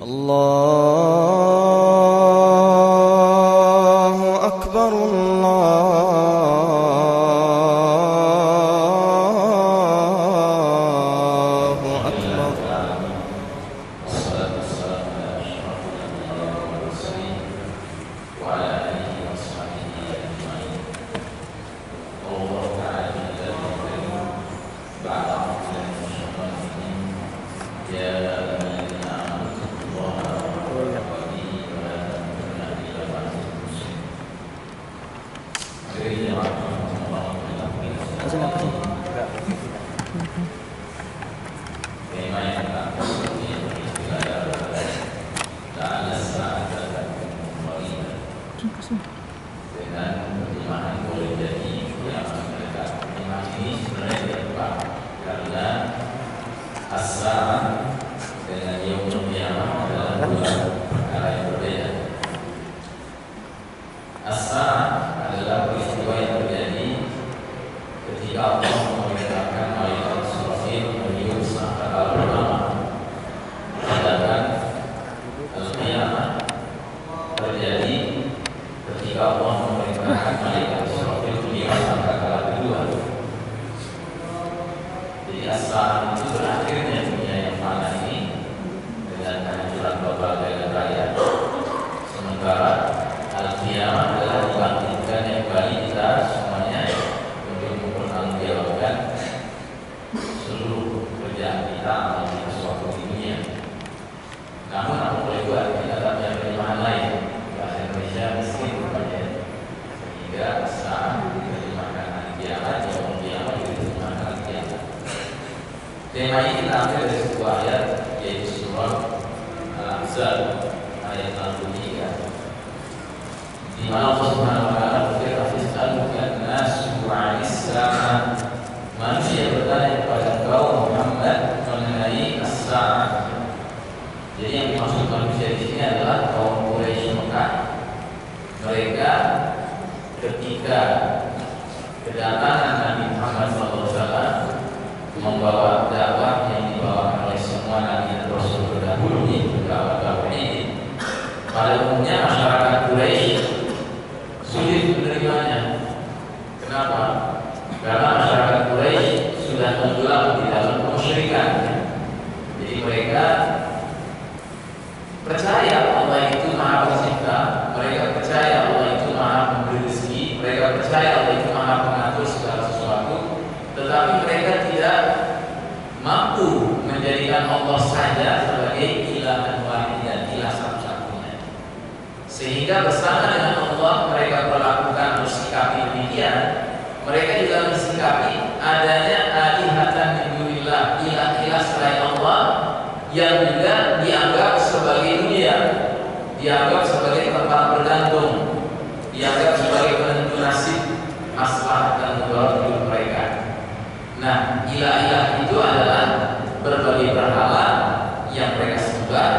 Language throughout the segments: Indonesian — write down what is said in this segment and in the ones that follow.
الله أكبر الله أكبر. Tema ini kita ambil dari sebuah ayat, yaitu surah Al-Ahzab ayat 63, di mana Allah Subhanahu wa taala berfirman, "Yas'aluka an-nasu 'anis sa'ah." Manusia bertanya kepada engkau Muhammad mengenai as-sa'ah. Jadi yang dimaksud manusia di sini adalah kaum Quraisy Mekah. Mereka ketika kedatangan Nabi Muhammad SAW membawa dakwah yang dibawakan oleh semua nabi dan rasul terdahulu, yaitu dakwah tauhid, pada umumnya masyarakat Quraisy sulit menerimanya. Kenapa? Karena masyarakat Quraisy sudah tenggelam di dalam kemusyrikan. Jadi mereka percaya Allah itu Maha Pencipta, mereka percaya Allah itu Maha Memberi rezeki, mereka percaya Allah itu Maha Pengatur segala sesuatu, tetapi mereka tidak mampu menjadikan Allah saja sebagai ilah wahid dan ilah satu-satunya. Sehingga bersama dengan Allah mereka melakukan bersikapi demikian, mereka juga mensikapi adanya alihatan min dunillah, ilah-ilah selain Allah yang juga dianggap sebagai dunia, dianggap sebagai tempat bergantung, dianggap sebagai penentu nasib, maslahat dan mudarat hidup mereka. Nah, ilah-ilah itu adalah berbagai berhala yang mereka sembah,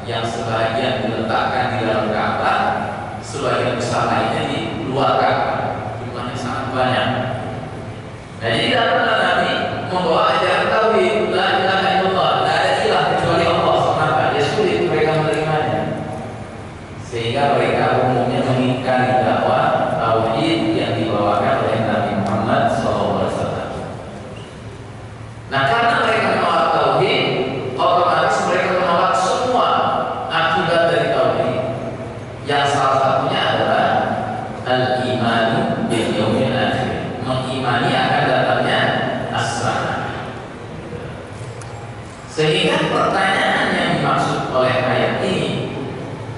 yang sebagian diletakkan di dalam Ka'bah, sebagian besar lainnya di luar Ka'bah, jumlahnya sangat banyak. Nah, jadi datanglah Nabi membawa ajaran tauhid, la ilaha illallah, tidak ada ilah kecuali Allah semata. Dia sulit mereka menerimanya, sehingga mereka umumnya mengingkari dakwah tauhid yang dibawakan oleh Nabi Muhammad SAW. Nah, karena mereka menolak tauhid, otomatis mereka menolak semua akibat dari tauhid. Yang salah satunya adalah al-iman bil yaumil akhir, mengimani akan datangnya as-sa'ah. Sehingga pertanyaan yang dimaksud oleh ayat ini,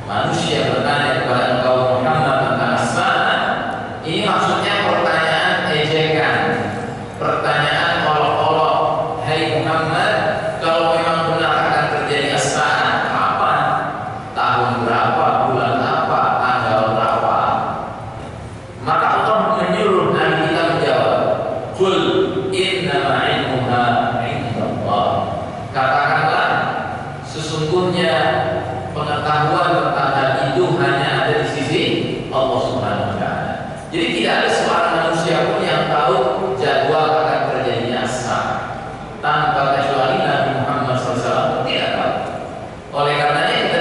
manusia bertanya kepada engkau Muhammad tentang as-sa'ah, ini maksudnya pertanyaan ejekan, pertanyaan olok-olok. Hai Muhammad, kalau memang benar akan terjadi as-sa'ah, kapan? Tahun berapa? Bulan apa? Tanggal berapa? Maka Allah menyuruh Nabi kita menjawab, "Qul innama 'ilmuha 'indallah." Katakanlah, sesungguhnya pengetahuan tentang hal itu hanya ada di sisi Allah Subhanahu wa taala. Jadi tidak ada seorang manusia pun yang tahu jadwal akan terjadinya as-sa'ah, tanpa kecuali Nabi Muhammad SAW tidak tahu. Oleh karenanya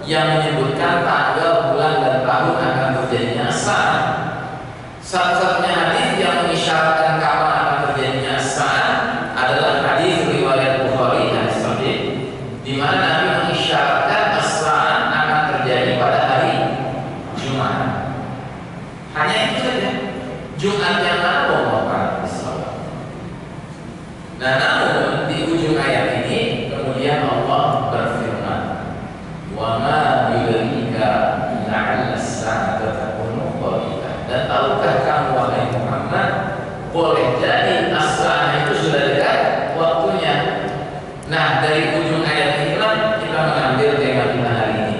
yang menyebutkan tanggal, bulan, dan tahun akan terjadinya saat. Satu-satunya hadis yang mengisyaratkan kapan akan terjadinya saat adalah hadis riwayat Bukhari, hadis sahih, di mana Nabi mengisyaratkan saat akan terjadi pada hari Jumat. Hanya itu saja. Jumat yang mana mau salat. Nah, namun di ujung ayat ini kemudian Allah berfirman, "Wa ma yudrika la'alla as-sa'ata takunu qaribah." Dan tahukah kamu wahai Muhammad, boleh jadi as-sa'ah itu sudah dekat waktunya. Nah, dari ujung ayat ini kita mengambil tema kita hari ini.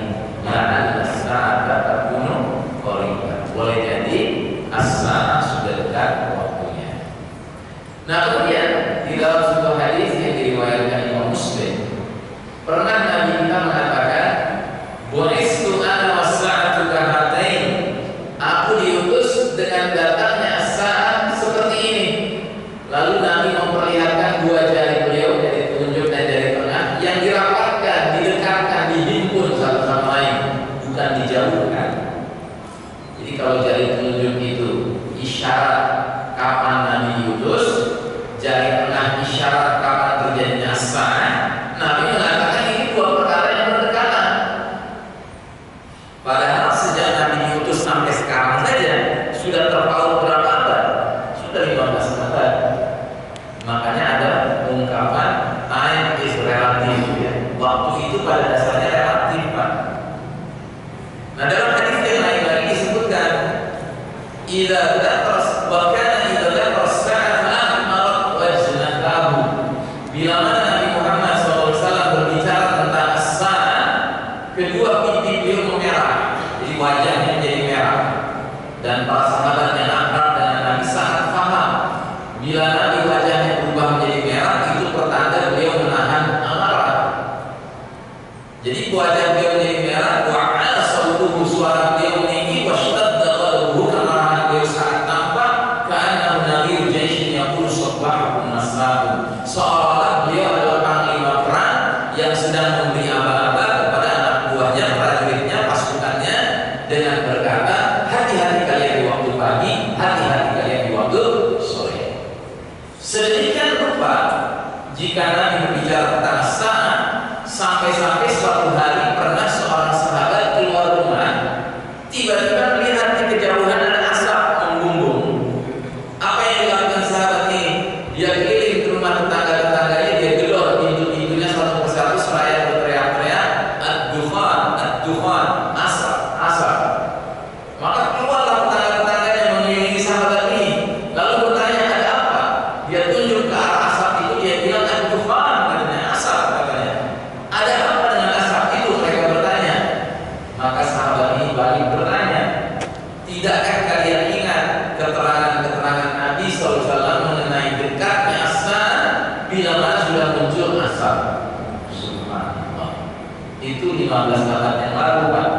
La'alla as-sa'ata takunu qaribah. Boleh jadi as-sa'ah sudah dekat waktunya. Nah, kemudian di dalam sebuah hadis yang diriwayatkan Imam Muslim, pernah Nabi kita mengatakan, "Bu'istu ana was-sa'atu kahatain." Aku diutus dengan datangnya as-sa'ah seperti ini. Lalu Nabi memperlihatkan dua jari beliau, jari telunjuk dan jari tengah, yang dirapatkan, didekatkan, dihimpun satu sama lain, bukan dijauhkan. Jadi kalau jari telunjuk itu isyarat kapan Nabi diutus, jari tengah isyarat kapan terjadinya as-sa'ah, Nabi mengatakan ini dua perkara yang berdekatan. Padahal sejak Nabi diutus sampai sekarang saja sudah terpaut berapa abad? Sudah 15 abad. Makanya ada ungkapan time is relative, ya. Waktu itu pada dasarnya relatif, Pak. Nah, dalam hadis yang lain lagi disebutkan, idza dzakara wa kana idza dzakara as-sa'ata ahmarat wajnatahu. Bila mana Nabi Muhammad SAW berbicara tentang as-sa'ah, kedua pipi beliau memerah, jadi wajahnya menjadi merah. Dan para sahabat yang akrab dengan Nabi sangat paham bila Nabi wajahnya berubah menjadi merah, itu pertanda beliau menahan amarah. Jadi wajah beliau menjadi merah, wa'ala sautuhu, suara beliau meninggi, washtadda ghadabuhu, kemarahan beliau sangat nampak, ka'annahu nabiyyu jaishin yaqulu sabbahakum masra'un. Seolah beliau adalah panglima perang yang sedang memberi aba-aba kepada anak buahnya, prajuritnya, pasukannya, dengan berkata, hati-hati kalian di waktu pagi, hati-hati kalian di waktu sore. Sedemikian rupa jika Nabi berbicara tentang saat, sampai-sampai suatu hari pernah seorang sahabat keluar rumah, tiba-tiba melihat di kejauhan ada asap membumbung. Apa yang dilakukan sahabat ini? Dia keliling ke rumah tetangga-tetangganya, dia gedor pintu-pintunya satu persatu seraya berteriak-teriak, ad-dukhan, ad-dukhan, asap, asap. Maka keluarlah tetangga-tetangganya mengelilingi sahabat ini, lalu bertanya, ada apa? Dia tunjuk ke arah asap itu, dia bilang, ad-dukhan, katanya, asap, katanya. Ada apa dengan asap itu? Mereka bertanya. Maka sahabat ini balik bertanya, tidakkah kalian ingat keterangan-keterangan Nabi SAW mengenai dekatnya as-sa'ah bila mana sudah muncul asap? Subhanallah. Itu 15 abad yang lalu, Pak.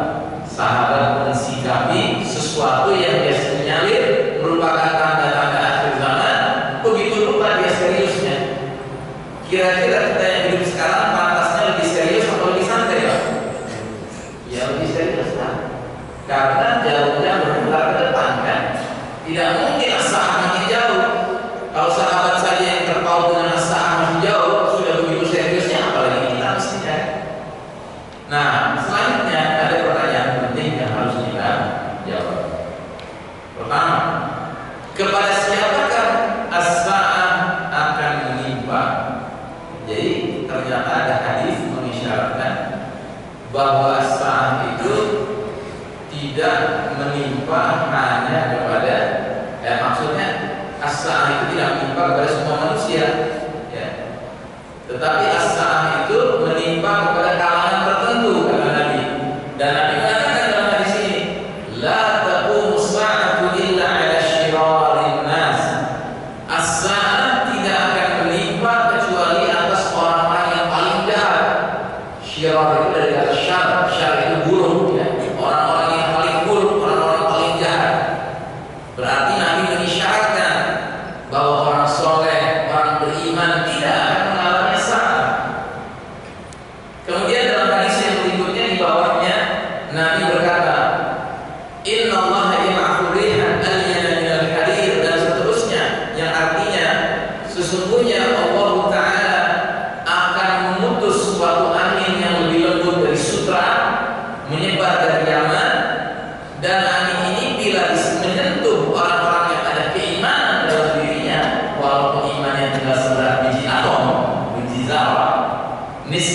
Sahabat mensikapi sesuatu yang biasa menyalir merupakan tanda-tanda akhir zaman, begitu rupa dia seriusnya. Kira-kira kita yang hidup sekarang pantasnya lebih serius atau lebih santai, Pak? Ya lebih serius, Pak. Karena jauhnya berputar ke depan, kan? Tidak mungkin as-sa'ah makin jauh. Kalau sahabat saja yang terpaut dengan as-sa'ah masih jauh, sudah begitu seriusnya, apalagi kita mestinya. Nah, selanjutnya ada pertanyaan penting yang harus kita jawab. Pertama, kepada siapakah as-sa'ah akan menimpa? Jadi ternyata ada hadis mengisyaratkan bahwa as-sa'ah itu tidak menimpa hanya kepada, maksudnya as-sa'ah itu tidak menimpa kepada semua manusia, ya. Tetapi as-sa'ah itu menimpa kepada kalangan tertentu, kata Nabi. Dan Nabi mengatakan dalam hadis ini, la taqumu as-sa'atu illa 'ala syirarin nas. As-sa'ah tidak akan menimpa kecuali atas orang-orang yang paling jahat. Syirar itu dari kata syar, syar itu buruk, ya. Orang-orang yang paling buruk, orang-orang paling jahat. Berarti Nabi mengisyaratkan bahwa orang soleh, orang beriman tidak akan mengalami as-sa'ah. Kemudian dalam hadis yang berikutnya di bawahnya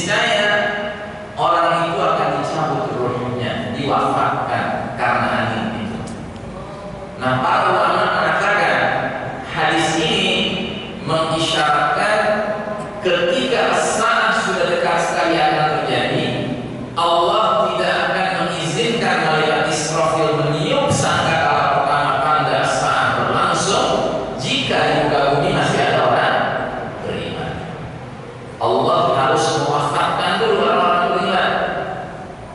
niscaya orang itu akan dicabut ruhnya, diwafatkan karena angin itu. Nah, para ulama mengatakan hadis ini mengisyaratkan ketika as-saah sudah dekat sekali akan terjadi, Allah tidak akan mengizinkan malaikat Israfil meniup sangkakala pertama tanda as-saah berlangsung jika di muka bumi masih ada orang beriman. Allah harus mewafatkan dulu orang-orang beriman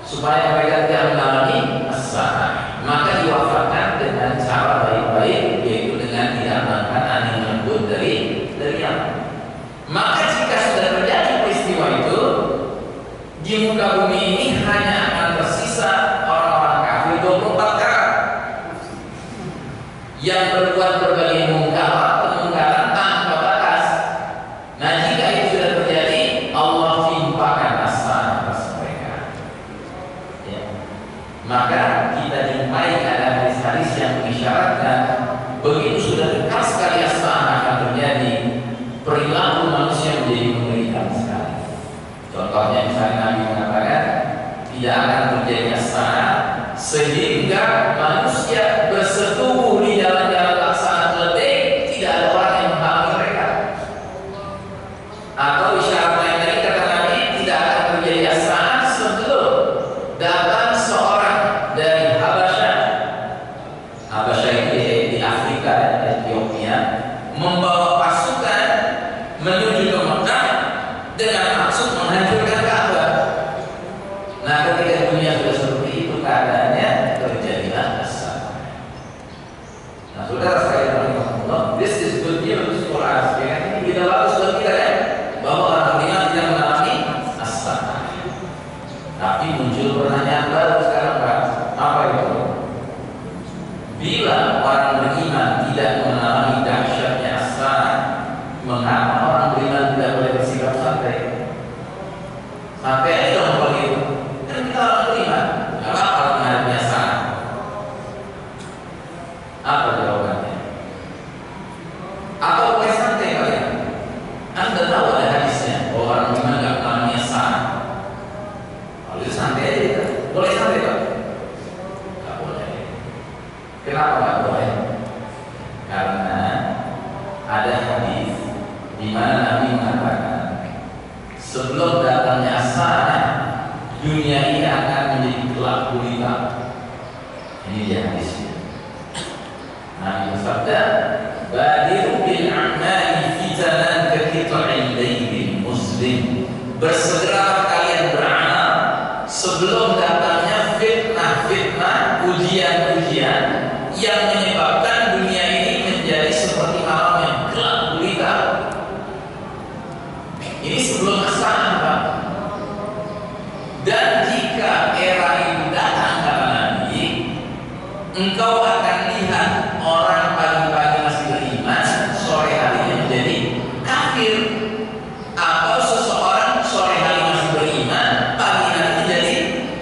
supaya mereka tidak mengalami as-saah. Maka diwafatkan dengan cara baik-baik, yaitu dengan diamankan angin lembut dari Yaman. Maka jika sudah terjadi peristiwa itu, di muka bumi ini hanya akan tersisa orang-orang kafir 24 karat yang berbuat berbagai kemungkaran tanpa batas. Nah, jika itu sudah terjadi, Allah timpakan as-saah atas mereka. Ya. Maka kita jumpai ada hadis-hadis yang mengisyaratkan begitu sudah dekat sekali as-saah akan terjadi, perilaku manusia menjadi mengerikan sekali. Contohnya misalnya Nabi mengatakan tidak akan terjadi as-saah sehingga manusia bersetubuh di jalan-jalan laksana keledai, tidak ada orang yang menghalangi mereka. Atau isyarat lain lagi kata Nabi, tidak akan terjadi as-saah sebelum datang seorang dari Habasyah itu di Afrika, Ethiopia, membawa pasukan menuju ke Mekah dengan maksud menghancurkan Ka'bah. Nah, ketika dunia sudah seperti itu keadaannya, terjadilah as-saah. Nah, saudara sekalian rahimahullah, this is good news for us. Ya, ini tidak bagus buat kita kan, bahwa orang beriman tidak mengalami as-saah. Tapi muncul pertanyaan baru sekarang, Pak. Apa itu? Bila orang beriman tidak mengalami dahsyatnya as-saah, mengapa orang beriman tidak boleh bersikap santai? Santai aja dong kalau gitu. Kan kita orang beriman, nggak bakal menghadapi as-saah. Apa jawabannya? Atau boleh santai kalian? Anda tahu ada hadisnya bahwa orang beriman nggak mengalami as-saah. Kalau itu santai aja kita. Boleh santai Pak? Nggak boleh. Kenapa nggak boleh? Karena ada hadis di mana Nabi mengatakan sebelum datangnya as-saah, dunia ini akan menjadi gelap gulita. Ini dia hadisnya. Nabi bersabda, "Badiru bil a'mali fitanan ka qita'il laylil muslim." Bersegeralah kalian beramal sebelum datangnya fitnah-fitnah, ujian-ujian yang menyebabkan dunia ini menjadi seperti malam yang gelap gulita. Ini sebelum as-saah, Pak. Dan jika era itu datang kata Nabi, engkau akan lihat orang pagi-pagi masih beriman, sore harinya menjadi kafir. Atau seseorang sore hari masih beriman, pagi hari menjadi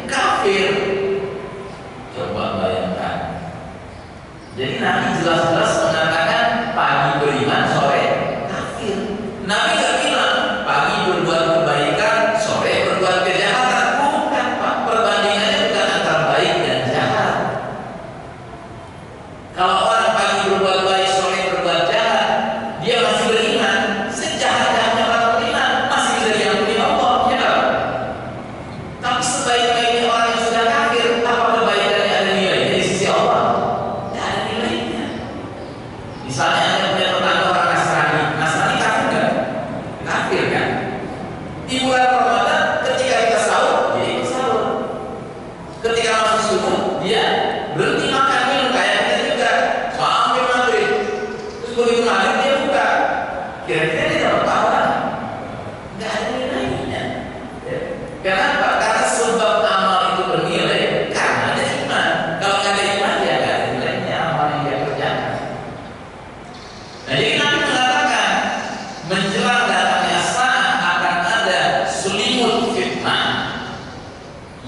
kafir. Coba bayangkan. Jadi Nabi jelas-jelas mengatakan pagi beriman, sore kafir. Nabi nggak bilang pagi berbuat kebaikan, sore berbuat kejahatan. Bukan, Pak. Perbandingannya bukan antara baik dan jahat. Kalau orang pagi berbuat baik, sore berbuat jahat, dia masih beriman. Sejahat-jahatnya orang beriman masih bisa diampuni Allah, ya. Tapi sebaik-baiknya orang yang sudah kafir, apa kebaikannya ada nilainya di sisi Allah? Tidak ada nilainya. Misalnya Anda punya tetangga orang Nasrani kafir kan? Kafir kan? Di bulan Ramadan ketika kita sahur, dia ikut sahur. Ketika masuk subuh, dia berhenti makan minum kayak kita juga sampai maghrib. Terus begitu maghrib dia buka. Kira-kira dia dapat pahala? Nggak ada nilainya. Ya. Kenapa? Karena sebab amal itu bernilai karena ada iman. Kalau nggak ada iman, dia nggak ada nilainya amal yang dia kerjakan. Nah, jadi Nabi mengatakan menjelang datangnya as-saah akan ada selimut fitnah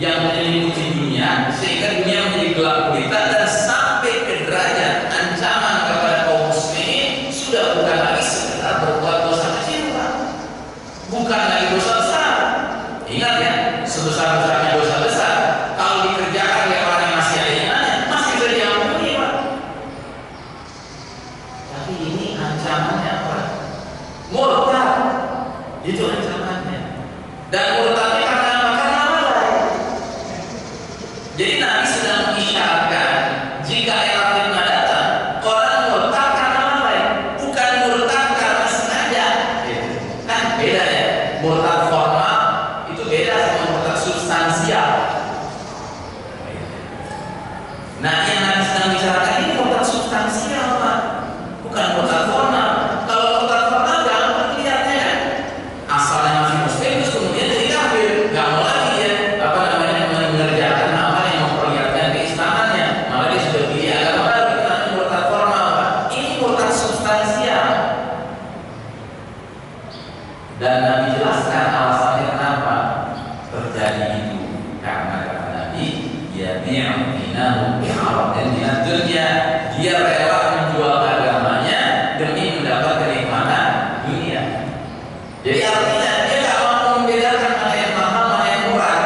yang menyelimuti dunia sehingga dunia menjadi gelap gulita dan sampai ke derajat ancaman kepada kaum muslimin sudah bukan lagi sekedar berbuat dosa kecil, Pak. Bukan lagi dosa besar, Ingat ya, sebesar-besarnya dosa besar, kalau dikerjakan oleh orang yang masih ada imannya, masih bisa diampuni, Pak. Tapi ini ancamannya apa? Murtad. Itu ancamannya. Dan murtadnya karena apa? Karena lalai. Jadi Nabi sedang mengisyaratkan jika era fitnah datang, orang murtad karena lalai, bukan murtad karena sengaja. Kan beda ya. Murtad formal itu beda sama murtad substansial. Nah, yang Nabi sedang bicarakan ini murtad substansial, Pak, bukan murtad formal. Kalau murtad formal gampang dilihatnya kan, asalnya masih muslim terus kemudian jadi kafir, nggak mau lagi dia mengerjakan hal yang memperlihatkan keislamannya, malah dia sudah pilih agama baru. Itu namanya murtad formal, Pak. Ini murtad substansial. Dan Nabi jelaskan alasannya kenapa terjadi itu, karena kata Nabi, ya bi'inahu bi'aradin minad dunya, dia rela menjual agamanya demi mendapat kenikmatan dunia. Jadi artinya dia tidak mampu membedakan mana yang mahal mana yang murah.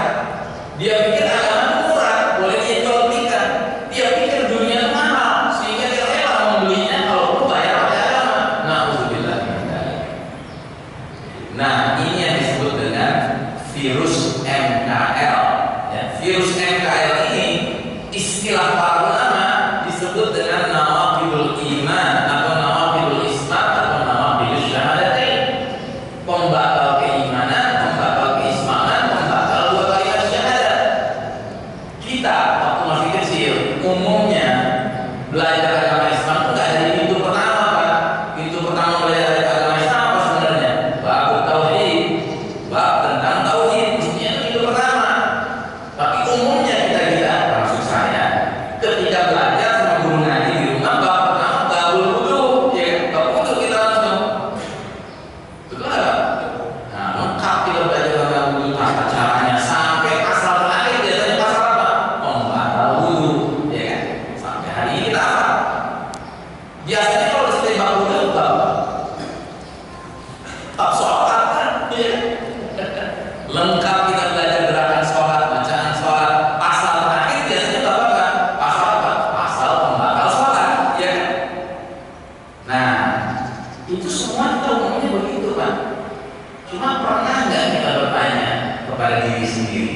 Dia pikir agama itu murah, boleh dia jual belikan. Dia pikir dunia itu mahal, sehingga dia rela membelinya kalau perlu bayar pakai agama. Na'udzubillah min dzalik. Nah, ini yang disebut dengan virus MKL. Ya, virus MKL ini istilah para ulama disebut dengan nawaqidul iman atau nawaqidul islam atau nawaqidul syahadatain. Pembatal keimanan, pembatal keislaman, pembatal dua kalimat syahadat. Kita waktu masih kecil umumnya belajar agama Islam itu nggak dari pintu pertama, Pak. Pintu pertama belajar agama Islam apa sebenarnya? Bab tauhid, bab tentang tauhid, itu pintu pertama. Tapi umumnya kita termasuk saya, ketika belajar sama guru ngaji di rumah, bab pertama babul wudu, ya bab wudu kita langsung. Betul nggak? Nah, lengkap kita belajar tentang wudu, tata caranya sampai pasal terakhir biasanya pasal apa? Pembatal wudu, ya kan? Sampai hari ini kita apa? Biasanya kalau sudah bab wudu bab sholat kan, ya kan? Lengkap kita belajar gerakan sholat, bacaan sholat. Pasal terakhir biasanya bab apa? Pasal apa? Pasal pembatal sholat, ya kan? Nah, itu semua kita umumnya begitu, Pak. Cuma pernah nggak kita bertanya kepada diri sendiri?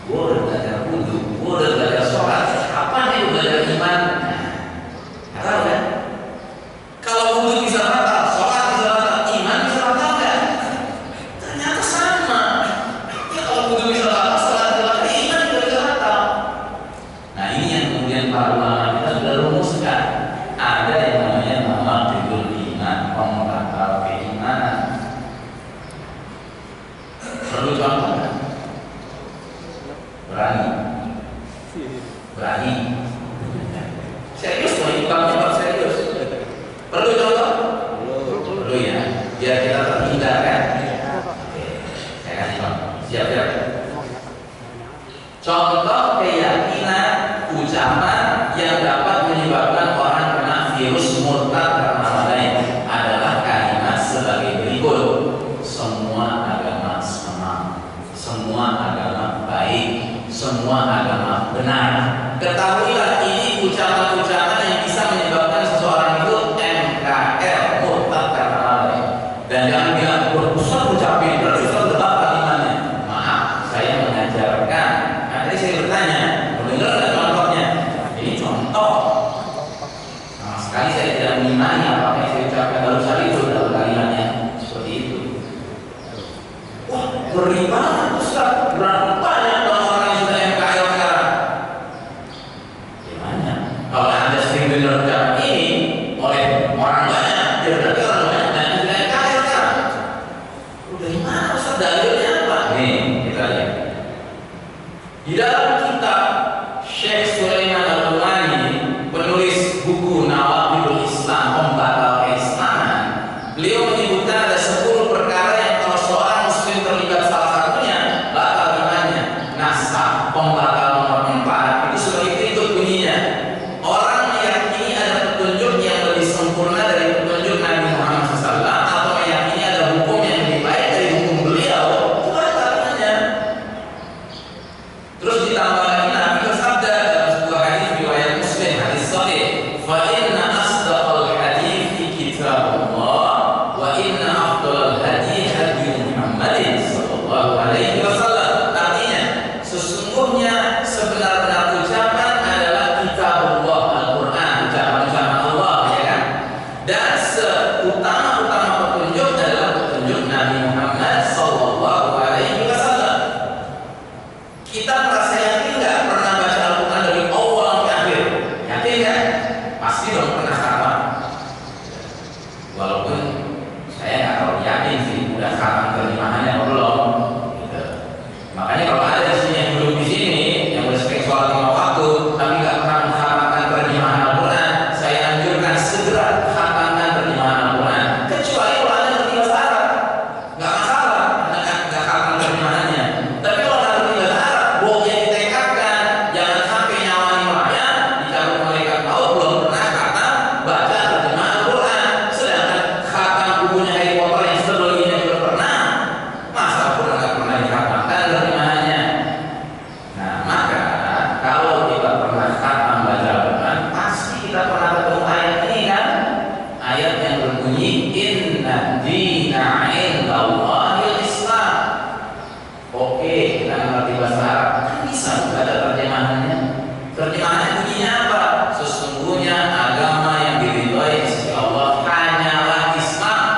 Gue udah belajar wudu, gue udah belajar sholat, kapan ya belajar iman? Nggak tahu kan? Kalau wudu bisa batal, sholat bisa batal, iman bisa batal nggak? Ternyata sama. Ya kalau wudu bisa batal, sholat bisa batal, iman juga bisa batal. Nah, ini yang kemudian para ulama kita sudah rumuskan. Ada yang namanya nawaqidul iman, pembatal keimanan. Perlu contoh nggak? Berani? Berani? Serius loh, ini bukan jawab serius. Perlu contoh? Perlu ya, biar kita terhindar kan? Oke, saya kasih contoh. Siap-siap. Contoh keyakinan ucapan yang dapat menyebabkan orang kena virus murtad karena lalai adalah kalimat sebagai berikut: semua agama sama, semua agama baik, semua agama benar. Ketahuilah ini ucapan-ucapan yang bisa menyebabkan seseorang itu MKL, murtad karena lalai. Dan jangan bilang Ustaz ucapin berarti Ustaz tetap kalimatnya. Maaf, saya mengajarkan. Nah, tadi saya bertanya, benar nggak contohnya? Ini contoh. Sama sekali saya tidak mengimani apa yang saya ucapkan baru saja itu dalam kalimatnya seperti itu. Wah, ngeri banget Ustaz. Berapa banyak orang yang sudah MKL sekarang? Gimana? Kalau Anda sering Kita merasa yakin nggak pernah baca Al-Quran dari awal sampai akhir? Yakin kan? Pasti dong pernah khatam. Walaupun saya nggak terlalu yakin sih udah khatam terjemahannya atau belum. Gitu. Makanya kalau ada di sini yang belum di sini, yang udah sering sholat 5 waktu, tapi nggak pernah menghatamkan terjemahan Al-Quran, saya anjurkan segera khatamkan terjemahan Al-Quran. Kecuali kalau Anda ngerti bahasa Arab, nggak masalah, Anda nggak khatam terjemahannya. Tapi kalau Anda ngerti bahasa Arab, boleh ditekadkan, jangan sampai nyawa melayang, dicabut malaikat maut belum pernah khatam baca terjemahan Al-Quran. Sedangkan khatam bukunya Harry Potter yang sebelumnya juga pernah, masa Al-Quran nggak pernah dikhatamkan terjemahannya. Nah, maka kalau kita pernah khatam baca Al-Quran, pasti kita pernah ketemu ayat ini kan? Ayat yang berbunyi Inna dina indallahil Islam. Oke, kita ngerti bahasa Arab, kan bisa baca terjemahannya. Terjemahannya bunyinya apa? Sesungguhnya agama yang diridhoi di sisi Allah hanyalah Islam.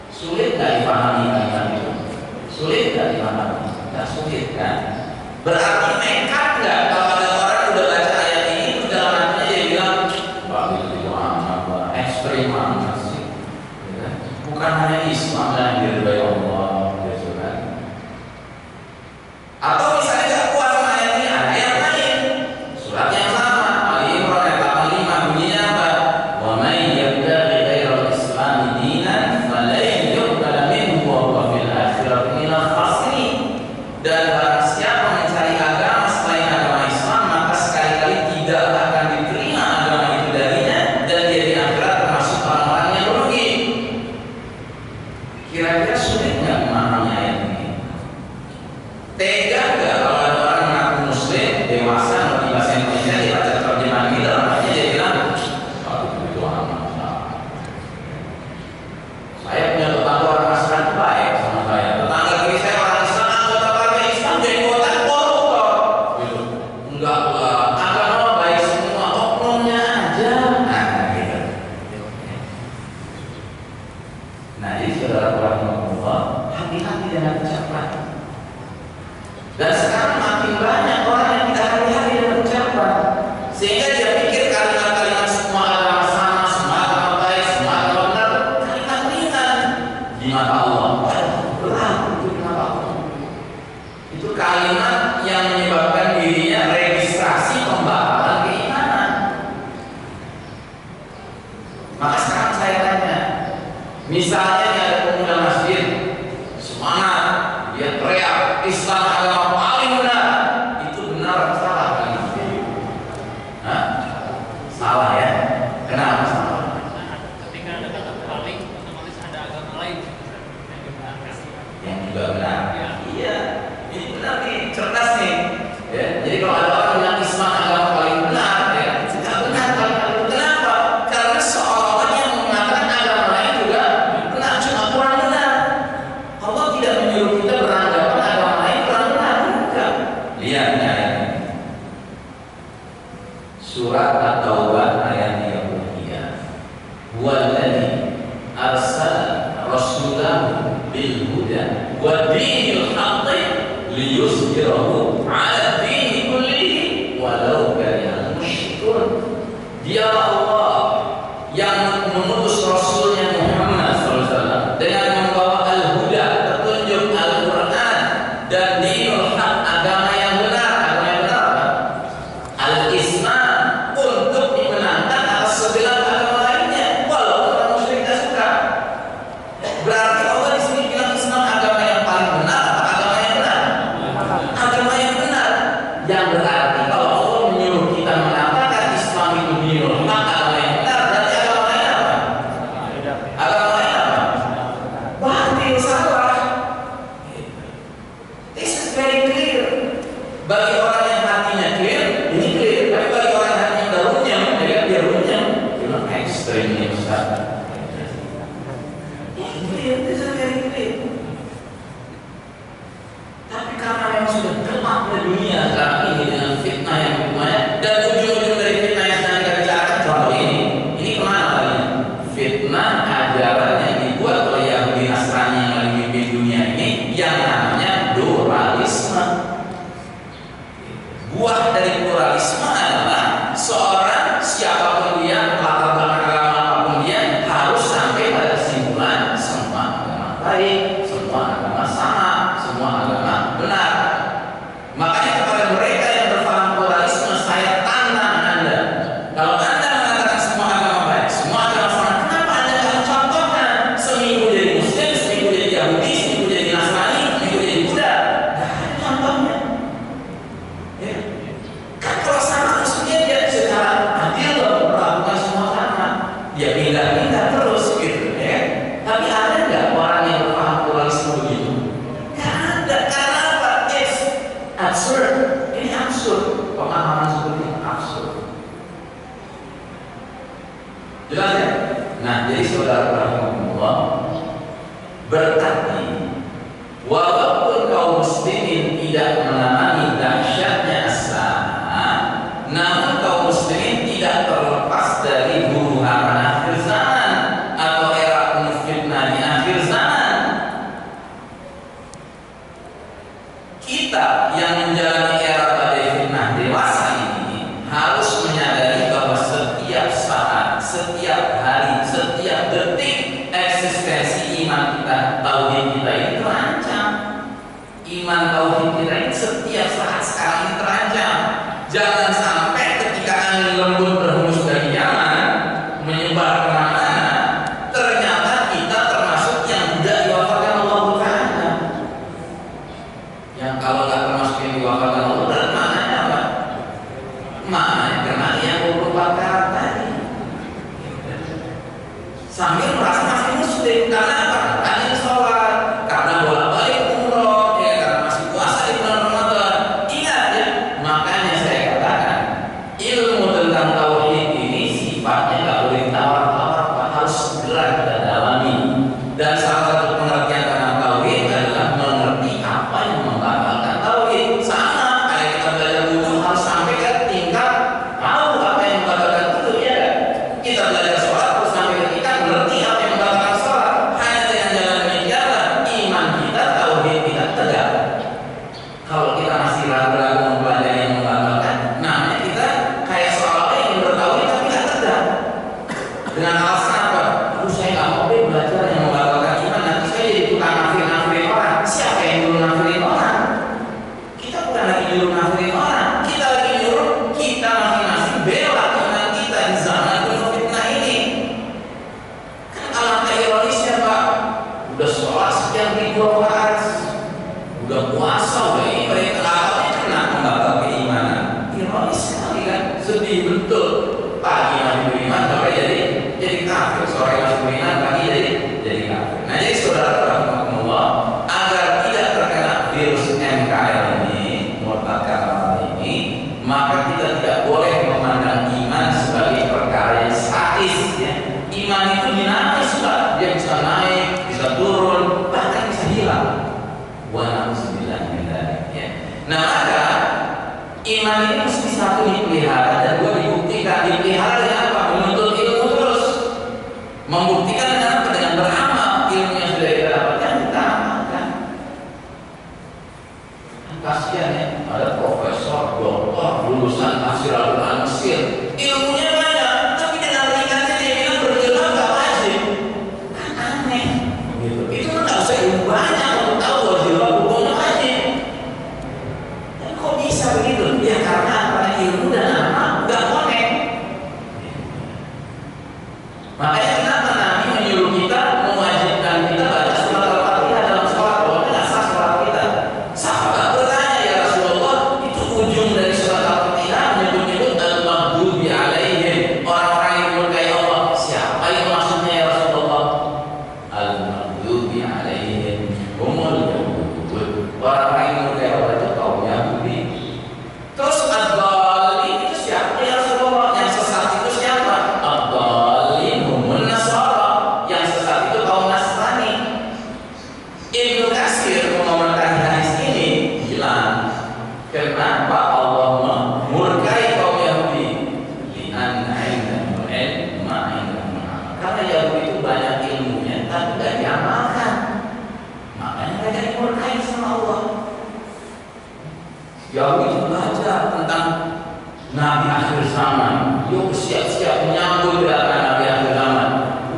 Sulit nggak dipahami kalimat itu? Sulit nggak dipahami? Nggak sulit kan? Berarti nekat nggak kalau ada orang udah baca ayat ini terus dalam hatinya dia bilang, wah itu apa? Ekstrim banget sih. Ya kan? Bukan hanya Islam yang diridhoi Allah, gitu kan? Atau misalnya nggak puas sama ayat ini, ada yang lain. Surat yang sama, Ali Imran ayat 85 bunyinya apa? Wa may yabtaghi ghairal Islami dinan falan yuqbal minhu wa huwa fil akhirati minal khasirin. Dan barang siapa mencari agama selain agama Islam, maka sekali-kali tidak akan diterima agama itu darinya, dan dia di akhirat termasuk orang-orang yang rugi. Kira-kira sulit nggak memahami ayat ini? Tega nggak kalau ada orang mengaku muslim, dewasa, ngerti bahasa Indonesia, dia baca terjemahan ini dalam hatinya dia bilang, aku itu amat. Saya punya tetangga orang Nasrani baik sama saya. Tetangga kiri saya orang Islam, anggota partai Islam, jenggotan koruptor. Gitu. Enggak lah, agama baik semua, oknumnya aja. Nah, gitu. Nah, jadi saudara-saudara Allah, hati-hati dengan ucapan. Dan sekarang makin banyak orang yang tidak hati-hati dengan ucapan, sehingga dia pikir kalimat-kalimat semua agama sama, semua agama baik, semua agama benar, kalimat ringan di mata Allah. Berat itu di mata Allah. Itu kalimat yang menyebabkan dirinya registrasi pembatalan keimanan. Maka sekarang saya tanya, misalnya ada pemuda masjid semangat, dia teriak Islam agama paling benar, itu benar atau salah kalimatnya? Hah? Salah ya? Kenapa salah? Ketika ada kata paling, otomatis ada agama lain yang dibenarkan. Yang juga benar. Ya. Iya, ini benar nih, cerdas nih. Ya, jadi kalau ada orang bilang Islam agama paling benar, ya, tidak benar kalimat itu. Kenapa? Karena seolah-olah yang mengatakan agama lain juga benar, cuma kurang benar. Allah tidak menyuruh kita beranggapan agama lain kurang benar, bukan? Lihat ini ayat ini. Surat At-Taubah ayat 33. Huwallazi arsala rasulahu bil huda wa dinil haqqi liyuzhirahu 'ala dini kullihi walau karihal musyrikun. Dialah Allah yang mengutus Rasulnya Muhammad SAW dengan membawa al-huda, petunjuk Al-Quran, dan dinul haq, agama yang benar. Agama yang benar apa? Al-Islam, untuk dimenangkan atas segala agama lainnya, walaupun orang musyrik tidak suka. Berarti Allah di sini bilang Islam agama yang paling benar atau agama yang benar? Agama yang benar. Yang berarti kalau Allah menyuruh kita mengatakan Islam itu dinul haq, agama yang benar, berarti agama lain apa? Agama lain apa? Batil, salah. This is very clear. Bagi orang yang hatinya clear, ini clear. Tapi bagi orang yang hatinya udah runyam, dia runyam. Dia bilang ekstrim ini Ustaz. Clear, this is very clear. Tapi karena memang sudah gelapnya dunia sekarang ini dengan fitnah yang banyak, dan ujung-ujung dari fitnah yang sedang kita bicarakan contoh ini kemana lagi? Fitnah ajaran yang dibuat oleh Yahudi Nasrani yang lagi memimpin dunia ini, yang namanya pluralisme. pluralisme adalah seorang siapapun dia, latar belakang agama apapun dia, harus sampai pada kesimpulan semua agama baik, semua agama sama, semua agama benar. Makanya kepada mereka yang berpaham pluralisme, saya tantang Anda. Kalau Anda mengatakan semua agama baik, semua agama sama, kenapa Anda tidak mencontohkan seminggu jadi Muslim, seminggu jadi Yahudi, seminggu jadi Nasrani, seminggu jadi Buddha? Tidak ada contohnya. Ya. Kan kalau sama maksudnya dia secara adil melakukan semua sama, dia pindah-pindah terus gitu, ya. Tapi ada nggak orang yang berpaham pluralisme begitu? Nggak ada. Karena apa? It's absurd. Ini absurd. Pemahaman seperti ini absurd. Jelas ya? Nah, jadi saudara rahimahullah, berarti walaupun kaum muslimin tidak mengalami dahsyatnya as-saah, namun kaum muslimin tidak terlepas dari huru-hara akhir zaman atau era penuh fitnah di akhir zaman. Kita yang menjalani era badai fitnah dewasa ini harus menyadari bahwa setiap saat, setiap hari, setiap detik eksistensi iman kita, tauhid kita ini terancam. Iman tauhid kita ini setiap saat sekarang ini terancam. Jangan sampai ketika angin lembut berhembus dari Yaman menyebar kemana-mana, ternyata kita termasuk yang tidak diwafatkan Allah Ta'ala. Yang kalau nggak termasuk yang diwafatkan Allah, berarti maknanya apa? Maknanya kena yang 24 karat tadi. Sambil merasa masih muslim, karena apa? Rajin sholat, karena bolak-balik umroh, ya, karena masih puasa di bulan Ramadan. Ingat ya, makanya saya katakan ilmu tentang tauhid ini sifatnya nggak boleh ditawar-tawar, Pak. Harus segera kita dalami. Dan salah satu pengertian tentang tauhid adalah mengerti apa yang membatalkan tauhid. Sama kayak kita belajar wudhu harus sampai ke tingkat tahu apa yang membatalkan wudhu, ya kan? Kita belajar sholat harus sampai ke tingkat mengerti apa yang membatalkan sholat. Hanya dengan jalan demikianlah iman kita, tauhid kita tegak. Kalau kita masih ragu-ragu mempelajari yang membatalkan, namanya kita kayak seolah-olah ingin bertauhid tapi tidak tegak. Dengan alasan apa? Aduh, saya nggak mau deh belajar yang membatalkan iman, nanti saya jadi tukang nafirin orang. Siapa yang dulu nafirin orang? Kita bukan lagi nyuruh nafirin orang, kita lagi nyuruh kita masing-masing bela iman kita di zaman penuh fitnah ini. Kan alangkah ironisnya, Pak. Udah sholat sekian ribu rakaat, udah puasa, udah ini, mereka lawannya kena membatal keimanan. Ironis sekali kan? Sedih betul. Pagi masih beriman, sore jadi kafir. Sore masih beriman, pagi jadi kafir. Nah, jadi saudara rahimahullah, agar tidak terkena virus MKL ini, murtad kafir ini, maka kita tidak boleh memandang iman sebagai perkara yang statis. Ya. Iman itu dinamis, Pak. Dia bisa naik, bisa turun, bahkan bisa hilang. Ya. Nah, maka iman ini mesti satu dipelihara dan dua dibuktikan. Dipelihara dengan apa? Menuntut ilmu terus. Membuktikan dengan apa? Dengan beramal. Ilmu yang sudah kita dapatkan kita amalkan. Kasihan ya, ada profesor, doktor, lulusan tafsir Al-Quran Mesir, ilmunya banyak, tapi dengan ringkasnya dia bilang berjilbab nggak wajib. Kan aneh. Gitu. Itu kan nggak usah ilmu banyak untuk tahu bahwa jilbab hukumnya wajib. Dan kok bisa begitu? Ya karena ilmu dan amal nggak connect. Makanya kenapa Nabi menyuruh kita, mewajibkan kita baca surat Al-Fatihah dalam sholat, walaupun nggak sah sholat kita. Sahabat bertanya, ya Rasulullah, itu ujung dari surat Al-Fatihah menyebut-nyebut al-maghdubi alaihim, orang-orang yang murkai Allah. Siapa itu maksudnya ya Rasulullah? Al-maghdubi alaihim humul yahud, orang-orang yang murkai Allah itu kaum Yahudi. Terus ad-dhalin itu siapa ya Rasulullah? Yang sesat itu siapa? Ad-dhalin humul nasara, yang sesat itu kaum Nasrani. Ibnu Katsir mengomentari hadis ini bilang, kenapa Allah memurkai kaum Yahudi? Li'anna 'indahum ilm ma 'indahum amal. Karena Yahudi itu banyak ilmunya tapi tidak diamalkan. Makanya mereka dimurkai sama Allah. Yahudi belajar tentang Nabi akhir zaman, yuk siap-siap menyambut kedatangan Nabi akhir zaman.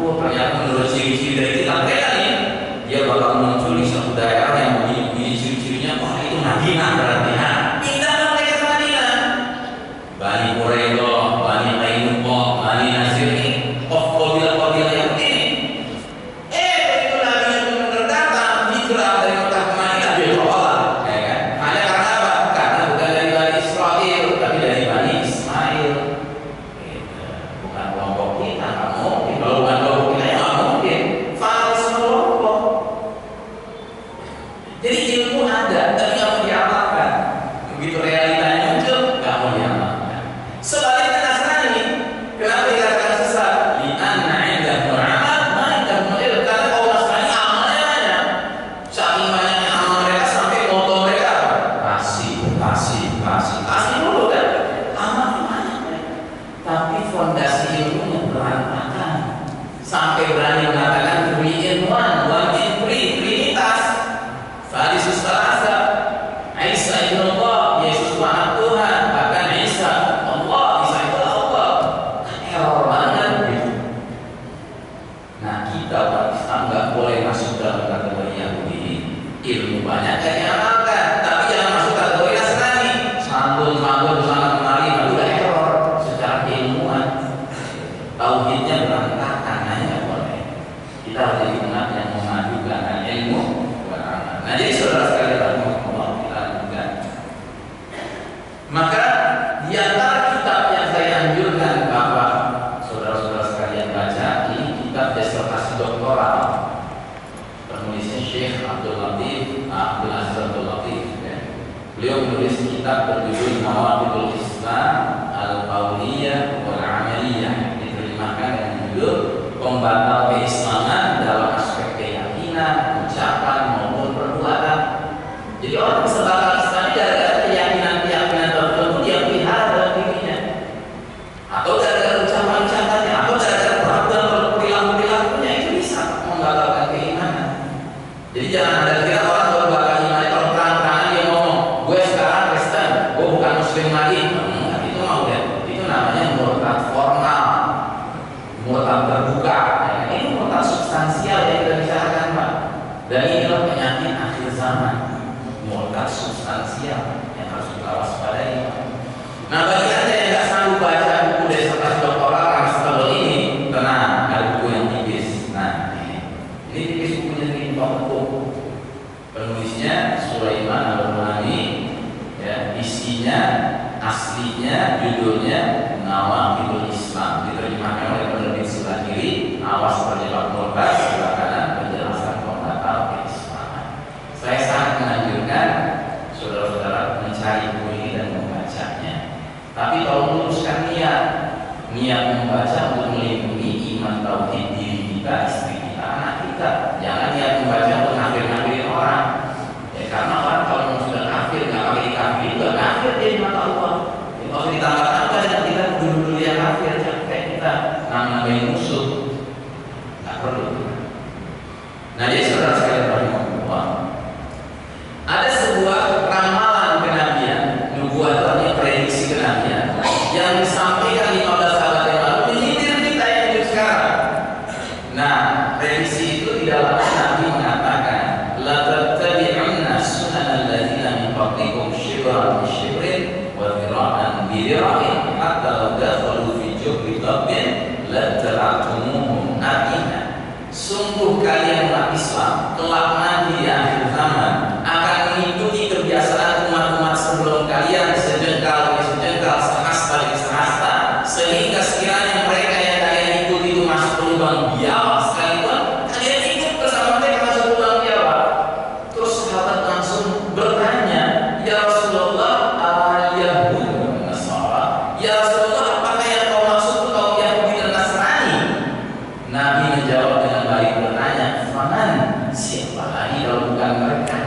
Ternyata menurut ciri-ciri dari kitab mereka nih, dia bakal muncul di satu daerah yang begini ciri-cirinya, wah itu Madinah berarti. Nah, pindahlah mereka ke Madinah. Bani Quraidah, Bani Qainuqa, Bani Nazir ini, kabilah-kabilah yang ini. Begitu Nabi itu datang, hijrah dari Mekah ke Madinah, dia tolak, ya kan? Hanya karena apa? Karena bukan dari Bani Israel, tapi dari Bani Ismail. Bukan kelompok kita, nggak mungkin. Kalau bukan kelompok kita, ya nggak mungkin. Fanatisme kelompok. Jadi ilmu ada, tapi nggak mau diamalkan. Begitu realitanya muncul, nggak mau diamalkan. Sebaliknya Nasrani, kenapa dikatakan sesat? Li'anna indahul amal, ma indahul ilm. Karena kaum Nasrani amalnya banyak. Saking banyaknya amal mereka sampai moto mereka apa? Kasih dulu kan? Amalnya banyak mereka. Tapi fondasi ilmunya berantakan. Sampai berani mengatakan three in one in three, trinitas. Fadisus salasa, Isa ibn Allah, Yesus Maha Tuhan, bahkan Isa Allah, Isa itu Allah. Error banget gitu. Nah, kita umat Islam nggak boleh masuk dalam kategori Yahudi. Ilmu banyak yang diamalkan, tapi jangan masuk kategori Nasrani. Santun sana kemari, itu udah error secara ilmuwan. Tauhidnya berantakan, nggak boleh. Kita harus jadi umat yang memadukan ilmu beramal. Nah, jadi saudara sekalian, rahimahullah, kita lanjutkan. Maka di antara kitab yang saya anjurkan Bapak, saudara-saudara sekalian baca, ini kitab disertasi doktoral. Penulisnya Syekh Abdul Aziz Abdul Latif. Ya. Beliau menulis kitab berjudul Nawaqidul Islam Al-Qauliyah wal Amaliyah, diterjemahkan dengan judul Pembatal Keislaman dalam aspek keyakinan, ucapan maupun perbuatan. Jadi orang bisa batal Islam gara-gara keyakinan tertentu dia pelihara dalam dirinya, atau gara-gara ucapan-ucapannya, atau gara-gara perbuatan perilakunya, itu bisa membatalkan keimanan. Jadi jangan ada kira orang baru bakal iman kalau terang-terangan dia ngomong, gue sekarang Kristen, gue bukan Muslim lagi. Itu mau ya, itu namanya murtad formal, murtad terbuka. Ini murtad substansial yang kita bicarakan, Pak. Dan inilah penyakit akhir zaman, murtad substansial yang harus kita waspadai. Nah, bagi anda yang nggak sanggup baca buku disertasi doktoral yang sebelum ini, tenang, ada buku yang tipis. Nah, ini tipis bukunya di toko. Penulisnya Sulaiman Al-Rumani, ya, isinya aslinya judulnya Nawaqidul Islam, diterjemahkan oleh penerbit sebelah kiri, awas terjebak murtad, sebelah kanan penjelasan pembatal keislaman. Saya sangat menganjurkan saudara-saudara mencari buku ini dan membacanya. Tapi kalau meluruskan niat membaca untuk melindungi iman tauhid diri kita, istri kita, anak kita. Jangan niat membaca untuk ngafir-ngafirin orang. Ya, karena orang kalau sudah kafir, nggak pakai dikafir, juga kafir dia di mata Allah. Ya, kalau ditambah-tambah dengan kita dulu yang kafir, kayak kita nambahin musuh, nggak perlu. Nah, jadi saudara sekalian rahimahullah, ada sebuah ramalan kenabian, nubuatan, prediksi kenabian yang disampaikan 15 abad yang lalu menyindir kita yang hidup sekarang. Nah, prediksi itu di dalam Nabi mengatakan, la tattabi'unna sunanal ladzina min qablikum shibran bi shibrin wa dhira'an bi dhira'in hatta law dakhalu fi juhri dabbin la tara'tumuhum natina. Sungguh kalian umat Islam kelak nanti di akhir zaman akan mengikuti kebiasaan umat-umat sebelum kalian, sejengkal demi sejengkal, sehasta demi sehasta, sehingga sekiranya mereka yang kalian ikuti itu masuk lubang biawak sekalipun, kalian ikut bersama mereka masuk lubang biawak. Terus sahabat langsung bertanya, ya Rasulullah, al-Yahud dan Nasara, ya Rasulullah, apakah yang kau maksud itu kaum Yahudi dan Nasrani? Nabi menjawab dengan baik, bertanya, faman, siapa lagi kalau bukan mereka?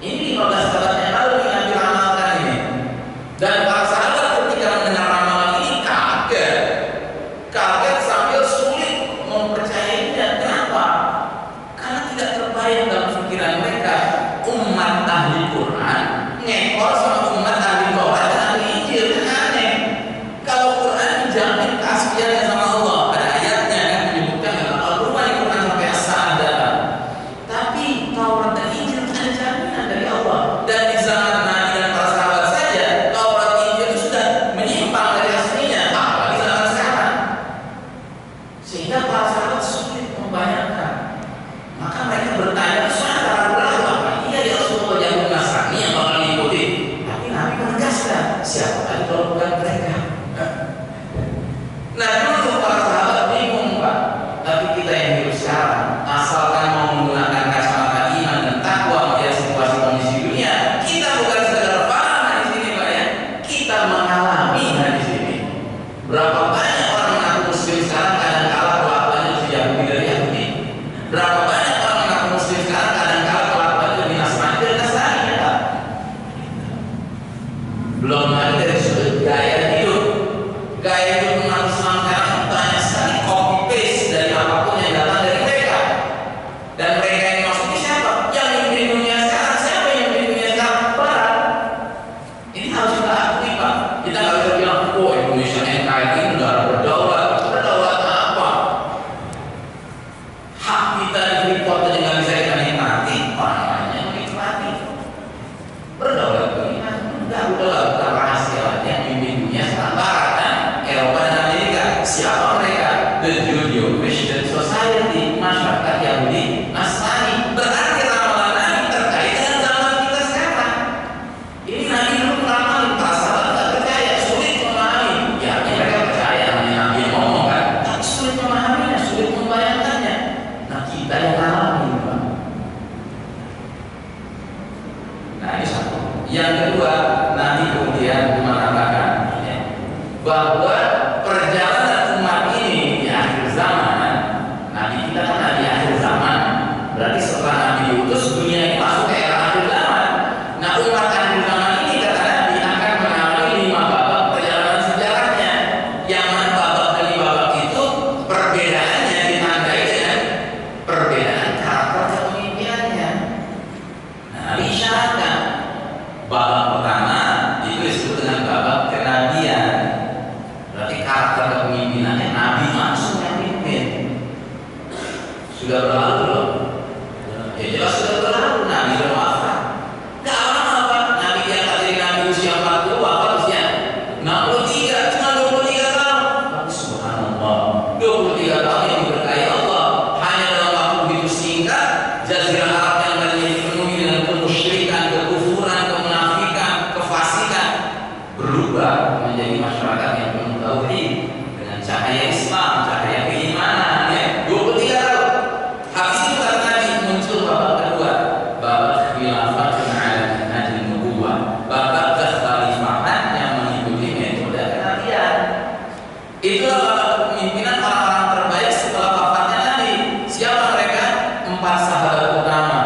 Ini 15 tahun yang lalu yang diramalkan ini. Dan para sahabat ketika mendengar ramalan ini kaget sambil sulit mempercayainya. Kenapa? Karena tidak terbayang dalam pikiran mereka umat ahli Quran ngekor sama umat ahli Taurat dan ahli Injil. Yang kedua, Nabi kemudian mengatakan ya, bahwa perjalanan umat ini di akhir zaman, Nabi kita kan Nabi akhir zaman, berarti setelah Nabi diutus dunia ini masuk ke era akhir zaman. Nah, umat akhir zaman ini kata Nabi akan mengalami 5 babak perjalanan sejarahnya. Yang mana babak demi babak itu perbedaannya ditandai dengan perbedaan karakter kepemimpinannya. Nah, Nabi isyaratkan babak pertama itu disebut dengan babak kenabian. Berarti karakter kepemimpinannya Nabi langsung yang pimpin. Sudah berlalu belum? Ya jelas sudah berlalu. Nabi sudah wafat. Gak lama apa? Nabi yang tadi Nabi usia 40 wafat usia 63, cuma 23 tahun. Tapi subhanallah, 23 tahun yang diberkahi Allah. Hanya dalam waktu begitu singkat, Jazirah Arab yang tadinya dipenuhi dengan kemusyrikan, kekufuran, kemunafikan, kefasikan, berubah menjadi masyarakat yang penuh tauhid dengan cahaya Islam, cahaya keimanan. Ya, 23 tahun. Habis itu kata Nabi muncul babak kedua, babak khilafatun ala minhajil nubuwah, babak kekhalifahan yang mengikuti metode kenabian. Itulah babak kepemimpinan orang-orang terbaik setelah wafatnya Nabi. Siapa mereka? 4 sahabat utama,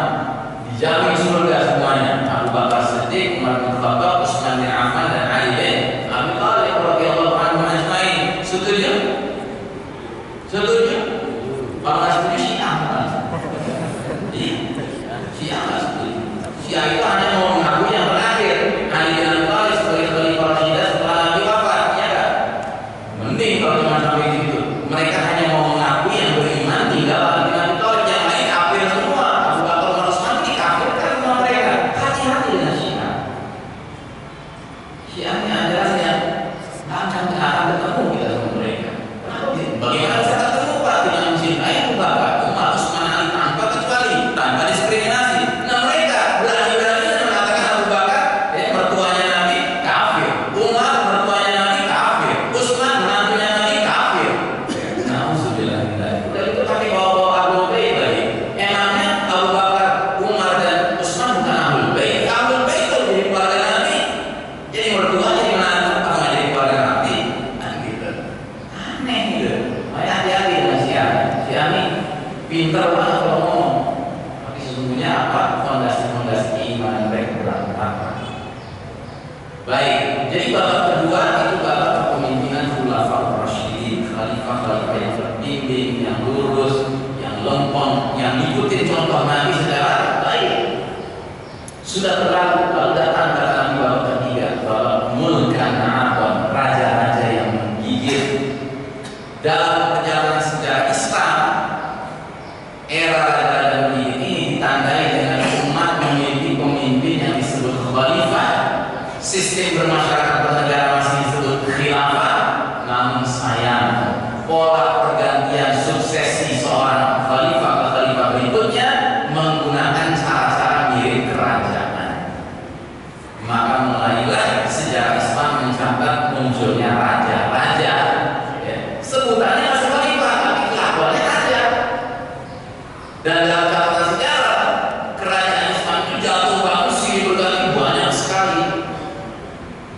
dijamin surga semuanya. Abu Bakar Siddiq, Umar bin Khattab, Utsman bin Affan, dan Ali bin Abi Thalib radhiyallahu anhum ajmain. Setuju? Setuju? Kalau nggak setuju Syiah bukan? Syiah nggak setuju. Syiah itu hanya mau mengaku yang terakhir, Ali bin Abi Thalib sebagai khalifah Rasyid setelah Nabi wafat, ya kan? Mending kalau cuma sampai gitu. Mereka hanya mau mengaku yang beriman tinggal Ali bin Abi Thalib, yang lain kafir semua. Abu Bakar, Umar, Utsman dikafirkan semua mereka. Hati-hati dengan Syiah. Syiah ini adalah yang akan ketemu kita sama mereka. Bagaimana bisa ketemu Pak dengan mencintai Abu Bakar, Umar, Utsman, Ali tanpa diskriminasi. Nah, mereka berani-berani mengatakan Abu Bakar mertuanya Nabi kafir, Umar mertuanya Nabi kafir, Utsman menantunya Nabi kafir. Nauzubillah. Udah itu pakai bawa-bawa Ahlul Bait lagi. Emangnya Abu Bakar, Umar, dan Utsman bukan Ahlul Bait? Ahlul Bait itu jadi keluarga Nabi. Jadi mertua jadi menantu apa nggak jadi keluarga Nabi? Nah, gitu. Aneh gitu. Makanya hati-hati dengan Syiah. Syiah ini pintar banget kalau ngomong. Tapi sesungguhnya apa? Fondasi-fondasi iman mereka berantakan. Baik, jadi babak kedua itu babak kepemimpinan Khulafaur Rasyidin, khalifah-khalifah yang terbimbing, yang lurus, yang lempeng, yang ngikutin contoh Nabi secara baik. Sudah terlalu, kalau datang kata Nabi babak ketiga, babak mulkan abon, raja-raja yang menggigit. Dalam perjalanan sejarah Islam, era raja-raja menggigit ini ditandai dengan umat memiliki pemimpin yang disebut khalifah. Sistem bermasyarakat bernegara masih disebut khilafah. Namun sayang, pola pergantian suksesi seorang khalifah ke khalifah berikutnya menggunakan cara-cara mirip kerajaan. Maka mulailah sejarah Islam mencatat munculnya raja-raja. Ya, sebutannya masih khalifah, tapi kelakuannya raja. Dan dalam catatan sejarah, kerajaan Islam itu jatuh bangun silih berganti banyak sekali.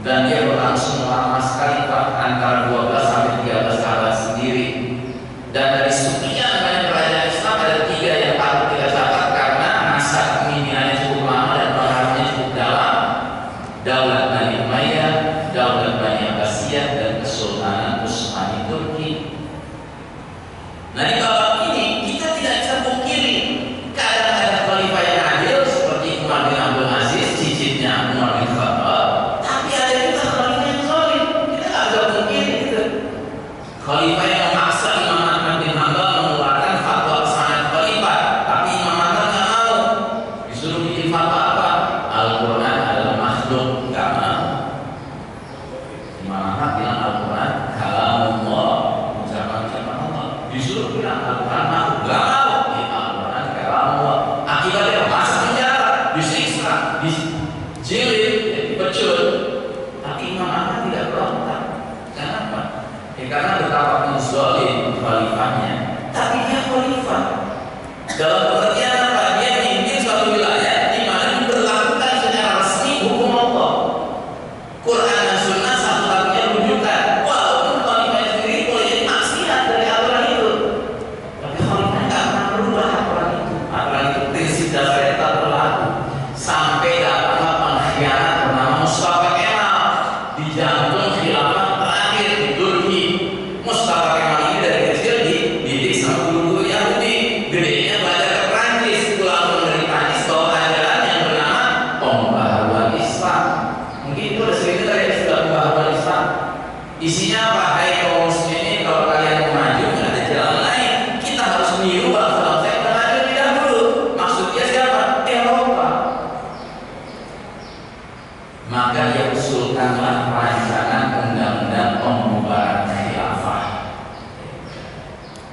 Dan dia berlangsung lama sekali Pak, antara 12 sampai 13 abad sendiri. Dan dari sekian banyak kerajaan Islam ada 3 yang patut kita catat karena masa kepemimpinannya cukup lama dan pengaruhnya cukup dalam. Daulat Bani Umayyah, Daulat Bani Abbasiyah, dan Kesultanan Utsmani Turki. Nah, di babak ini kita tidak bisa pungkiri kadang ada khalifah yang adil seperti Umar bin Abdul Aziz, cicitnya Umar bin Khattab. Tapi ada juga khalifah yang zalim. Kita nggak bisa pungkiri itu. Khalifah yang memaksa Imam Ahmad bin Hanbal mengeluarkan fatwa pesanan khalifah, tapi Imam Ahmad nggak mau. Disuruh bikin fatwa apa? Al-Quran adalah makhluk, nggak mau. Imam Ahmad bilang Al-Quran kalamullah, ucapan-ucapan Allah. Disuruh bilang Al-Quran makhluk, nggak mau. Al-Quran kalamullah. Akibatnya masuk penjara, disiksa, dijilid, dipecut. Tapi Imam Ahmad tidak berontak. Kenapa? Karena betapa zalim khalifahnya. Tapi dia khalifah. Dalam pengertian apa? Dia memimpin suatu wilayah di mana diberlakukan secara resmi hukum Allah. maka ia usulkanlah rancangan undang-undang pembubaran khilafah.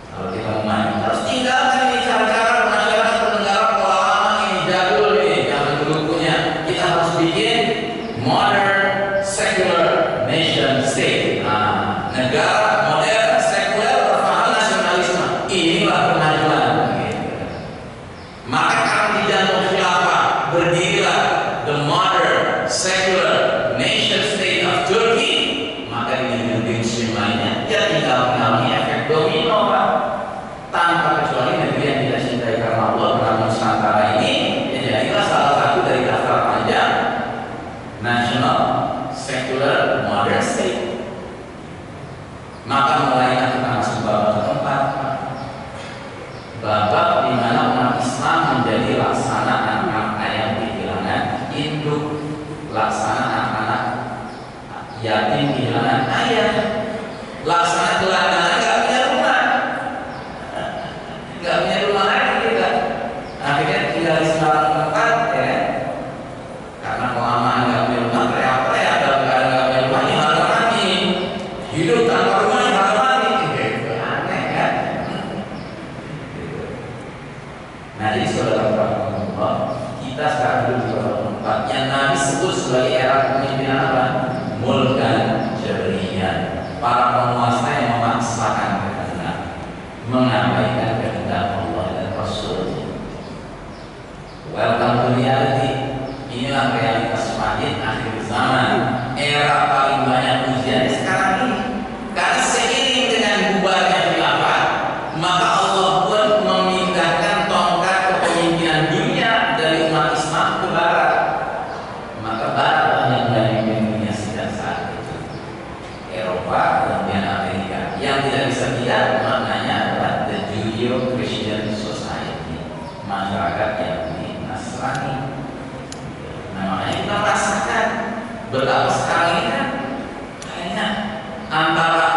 Kalau kita mau maju, harus tinggalkan ini cara-cara masyarakat bernegara pola lama ini, jadul ini, zaman dulu punya. Kita harus bikin modern secular nation state. Nah, negara modern sekuler berpaham nasionalisme. Inilah kemajuan. Maka kalau di jantung khilafah berdirilah the modern secular nation state of Turkey, maka di negeri-negeri lainnya ya tinggal mengalami efek domino, Pak. Tanpa kecuali negeri yang tidak cintai karena Allah bernama Nusantara ini, ya jadilah salah satu dari daftar panjang national secular modern state. Maka mulailah kita masuk babak keempat, babak di mana umat Islam menjadi laksana anak ayam kehilangan induk, laksana anak-anak yatim kehilangan ayah, laksana gelandangan nggak punya rumah, nggak punya rumah lagi kita. Akhirnya tinggal di sembarang tempat, ya. Karena kelamaan nggak punya rumah, teriak-teriak, nggak punya rumah, ini harga mati. Hidup tanpa rumah, ini harga mati. Aneh kan? Nah, jadi saudara-saudara, kita sekarang hidup di babak keempat yang Nabi sebut sebagai era kepemimpinan apa? Mulkan Jabriyah. Para penguasa yang memaksakan kehendak, mengabaikan kehendak Allah dan Rasul. Welcome to reality. Inilah realitas pahit akhir zaman. Era paling banyak ujian sekarang ini. Karena seiring dengan bubarnya khilafah, maka Allah pun memindahkan tongkat kepemimpinan dunia dari umat Islam ke Barat. Maka Barat yang memimpin dunia sejak saat itu. Eropa, kemudian Amerika. Yang tidak bisa tidak maknanya adalah the Judeo-Christian Society, masyarakat Yahudi Nasrani. Nah, makanya kita merasakan betapa sekali kan kayaknya antara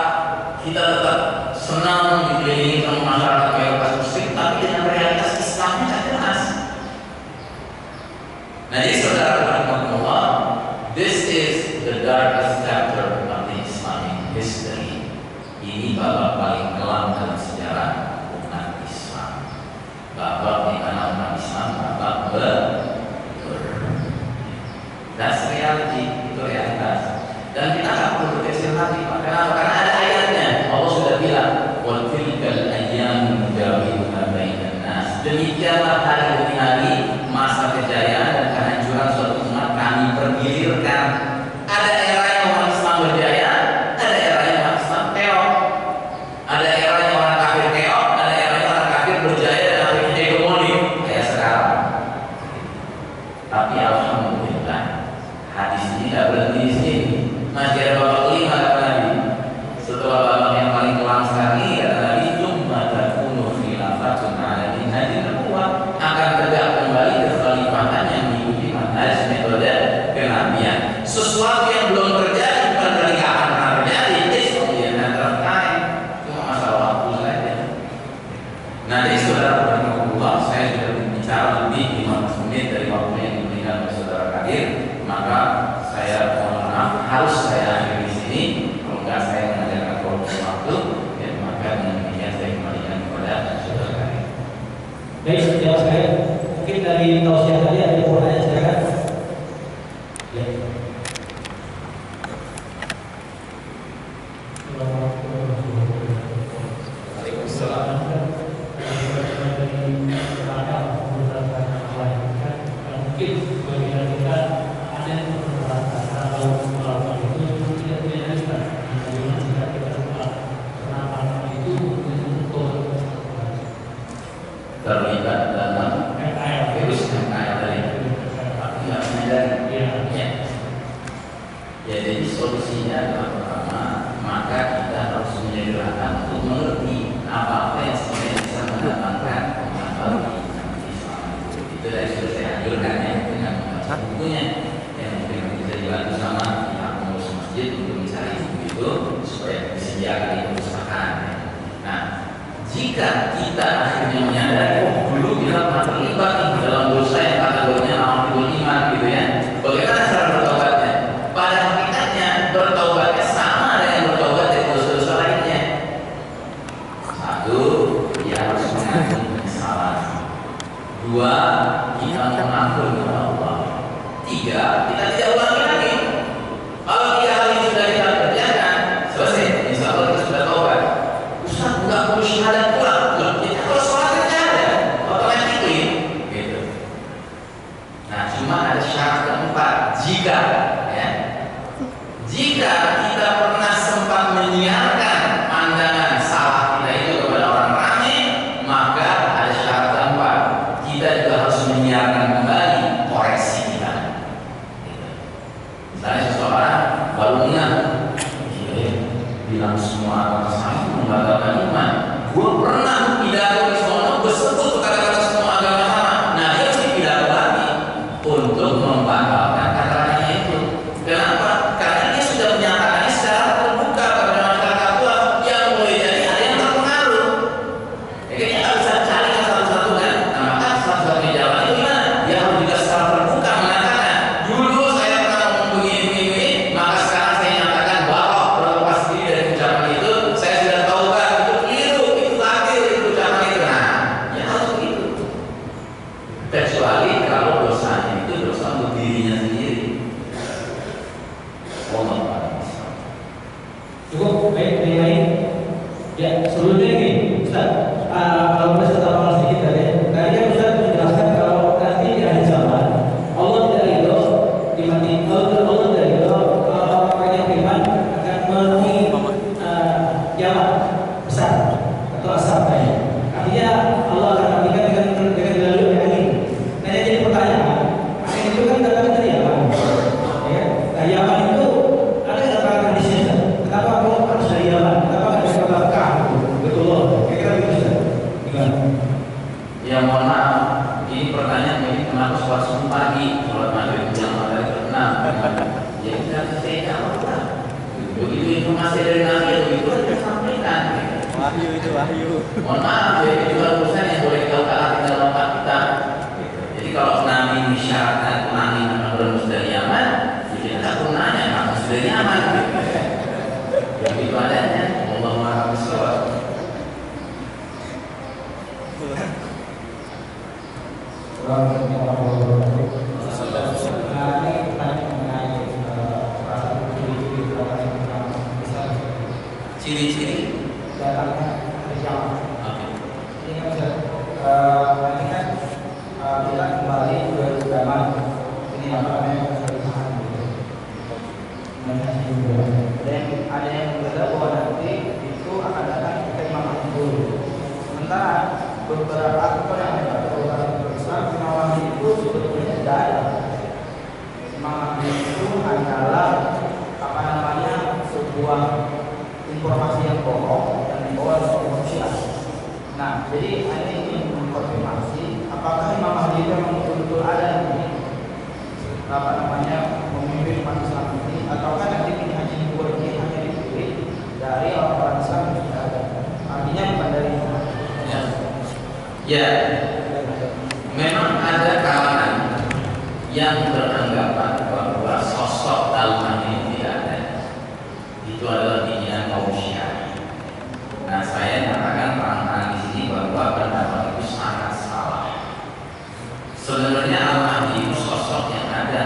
kita tetap senang dikelilingi sama masyarakat mayoritas muslim, tapi dengan realitas Islamnya tidak jelas. Nah, jadi saudara-saudara, this is the darkest chapter of the Islamic history. Ini babak paling kelam dalam sejarah umat Islam. Babak di mana umat Islam babak that's reality, itu realitas. Dan kita nggak perlu berkecil hati, Pak. Kenapa? Karena ada ayatnya. Allah sudah bilang, "Wa tilkal ayyamu nudawiluha bainan nas." Demikianlah hari demi hari masa kejayaan dan kehancuran suatu umat kami pergilirkan. Ada eranya orang Islam berjaya, ada eranya orang Islam keok. Ada eranya orang kafir keok, ada eranya orang kafir berjaya dan akhirnya hegemoni kayak sekarang. Tapi alhamdulillah, hadis ini tidak berhenti di sini. Masih ada babak kelima kata Nabi. Setelah babak yang paling kelam sekali, kata Nabi, "Tsumma takunu khilafatun 'ala minhajin nubuwah." Akan tegak kembali kekhalifahan yang mengikuti manhaj metode kenabian. Sesuatu yang belum terjadi bukan berarti nggak akan pernah terjadi. It's only a matter of time. Cuma masalah waktu saja. Nah, jadi saudara-saudara, saya sudah bicara lebih 15 menit dari waktu yang diberikan oleh saudara Kadir. Maka saya mohon maaf, harus saya akhiri di sini. Kalau enggak saya mengajarkan korupsi waktu, ya maka dengan demikian saya kembalikan kepada saudara Kadir. Baik, sejauh saya mungkin dari tausiah tadi ada pertanyaan silakan. Ya. Waalaikumsalam. Mungkin bagi kita ada yang berkata kalau melakukan itu tidak dianjurkan. Bagaimana jika kita melakukan itu untuk Terlibat dalam virus MKL tadi. Tidak menyadari. Ya. Ya, jadi solusinya adalah pertama, maka kita harus menyederhanakan untuk mengerti apa-apa yang sebenarnya bisa mendatangkan pengaruh di Islam. Itu dari sudah saya anjurkan ya dengan membaca bukunya yang mungkin bisa dibantu sama pihak pengurus masjid untuk mencari buku itu supaya disediakan di perpustakaan. Nah, jika kita akhirnya menyadari, oh dulu kita pernah terlibat nih dalam dosa yang kategorinya amal iman gitu ya, bagaimana cara bertobatnya? kita tidak ulangi lagi. Kalau 3 hal ini sudah kita kerjakan, selesai. Insya Allah kita sudah taubat. Ustaz, nggak perlu syahadat pulang. Kita kalau sholat saja ada, automatically, gitu. Nah, cuma ada syarat keempat. Jika kita pernah sempat menyiarkan pandangan salah kita itu kepada orang ramai, maka ada syarat keempat. Kita juga harus menyiarkan kembali koreksi kita. Misalnya seseorang baru ingat, bilang semua agama sama membatalkan iman. Gue pernah pidato di sono bersebut kata-kata semua agama sama. Nah, dia mesti pidato lagi untuk membatalkan kata-katanya itu. Kenapa? Karena dia sudah menyatakannya secara terbuka kepada masyarakat tua yang boleh jadi ada yang terpengaruh. Ya, kayaknya nggak bisa cari yang satu-satu kan. Nah, maka satu-satunya jalan itu gimana? Dia harus juga secara terbuka mengatakan, dulu saya pernah ngomong begini, maka sekarang saya nyatakan bahwa berlepas diri dari ucapan itu, saya sudah taubat, itu keliru, itu batil, itu ucapan itu. Nah, ya harus begitu. Kecuali kalau dosanya itu dosa untuk dirinya sendiri. Cukup baik, baik. Ya, sebelumnya ini, Ustaz, kalau bisa tambah sedikit ya. Tadi kan Ustaz menjelaskan kalau nanti di akhir zaman Allah tidak ridho dimati, Allah tidak ridho orang yang beriman akan memenuhi jalan besar atau asap ya. Artinya Allah akan matikan dengan dilalui angin. Nah, yang jadi pertanyaan, angin itu kan datangnya dari Yaman. Ya, nah Yaman itu ada nggak perangkat di sini? Kenapa Allah harus dari Yaman? Kenapa nggak dari Mekah? Betul loh. Kira-kira begitu Ustaz. Gimana? Ya mohon maaf, ini pertanyaan ini kenapa sholat subuh pagi, sholat maghrib jam matahari terbenam? Ya kita saya jawab lah. Begitu informasi dari Nabi ya begitu kita sampaikan. Wahyu itu wahyu. Mohon maaf, ya itu juga urusan yang boleh kita utak-atik dalam otak kita. Jadi kalau Nabi mensyaratkan langit akan berembus dari Yaman, ya kita tak perlu nanya kamu sudah nyaman. Ya begitu adanya. Allah Maha Besar. Ciri-ciri. Datangnya dari Yaman. Oke. Ini kan Ustaz, nanti kan kita kembali ke zaman ini apa namanya pemerintahan gitu. Ada yang berbeda bahwa nanti itu akan datang ke Imam Mahdi dulu. Sementara beberapa aktor yang ada beberapa besar Imam Mahdi itu sebetulnya tidak ada. Imam Mahdi itu hanyalah apa namanya sebuah informasi yang bohong dan dibawa oleh manusia. Nah, jadi ini ingin mengkonfirmasi apakah Imam Mahdi itu memang betul-betul ada di apa namanya memimpin umat Islam ini, ataukah nanti ini haji dua ini hanya dipilih dari orang-orang Islam yang sudah ada. Artinya bukan dari Ya, memang ada kalangan yang beranggapan bahwa sosok Al-Mahdi ini tidak ada. Itu adalah keinginan kaum Syiah. Nah, saya nyatakan terang-terangan di sini bahwa pendapat itu sangat salah. Sebenarnya Al-Mahdi itu sosok yang ada.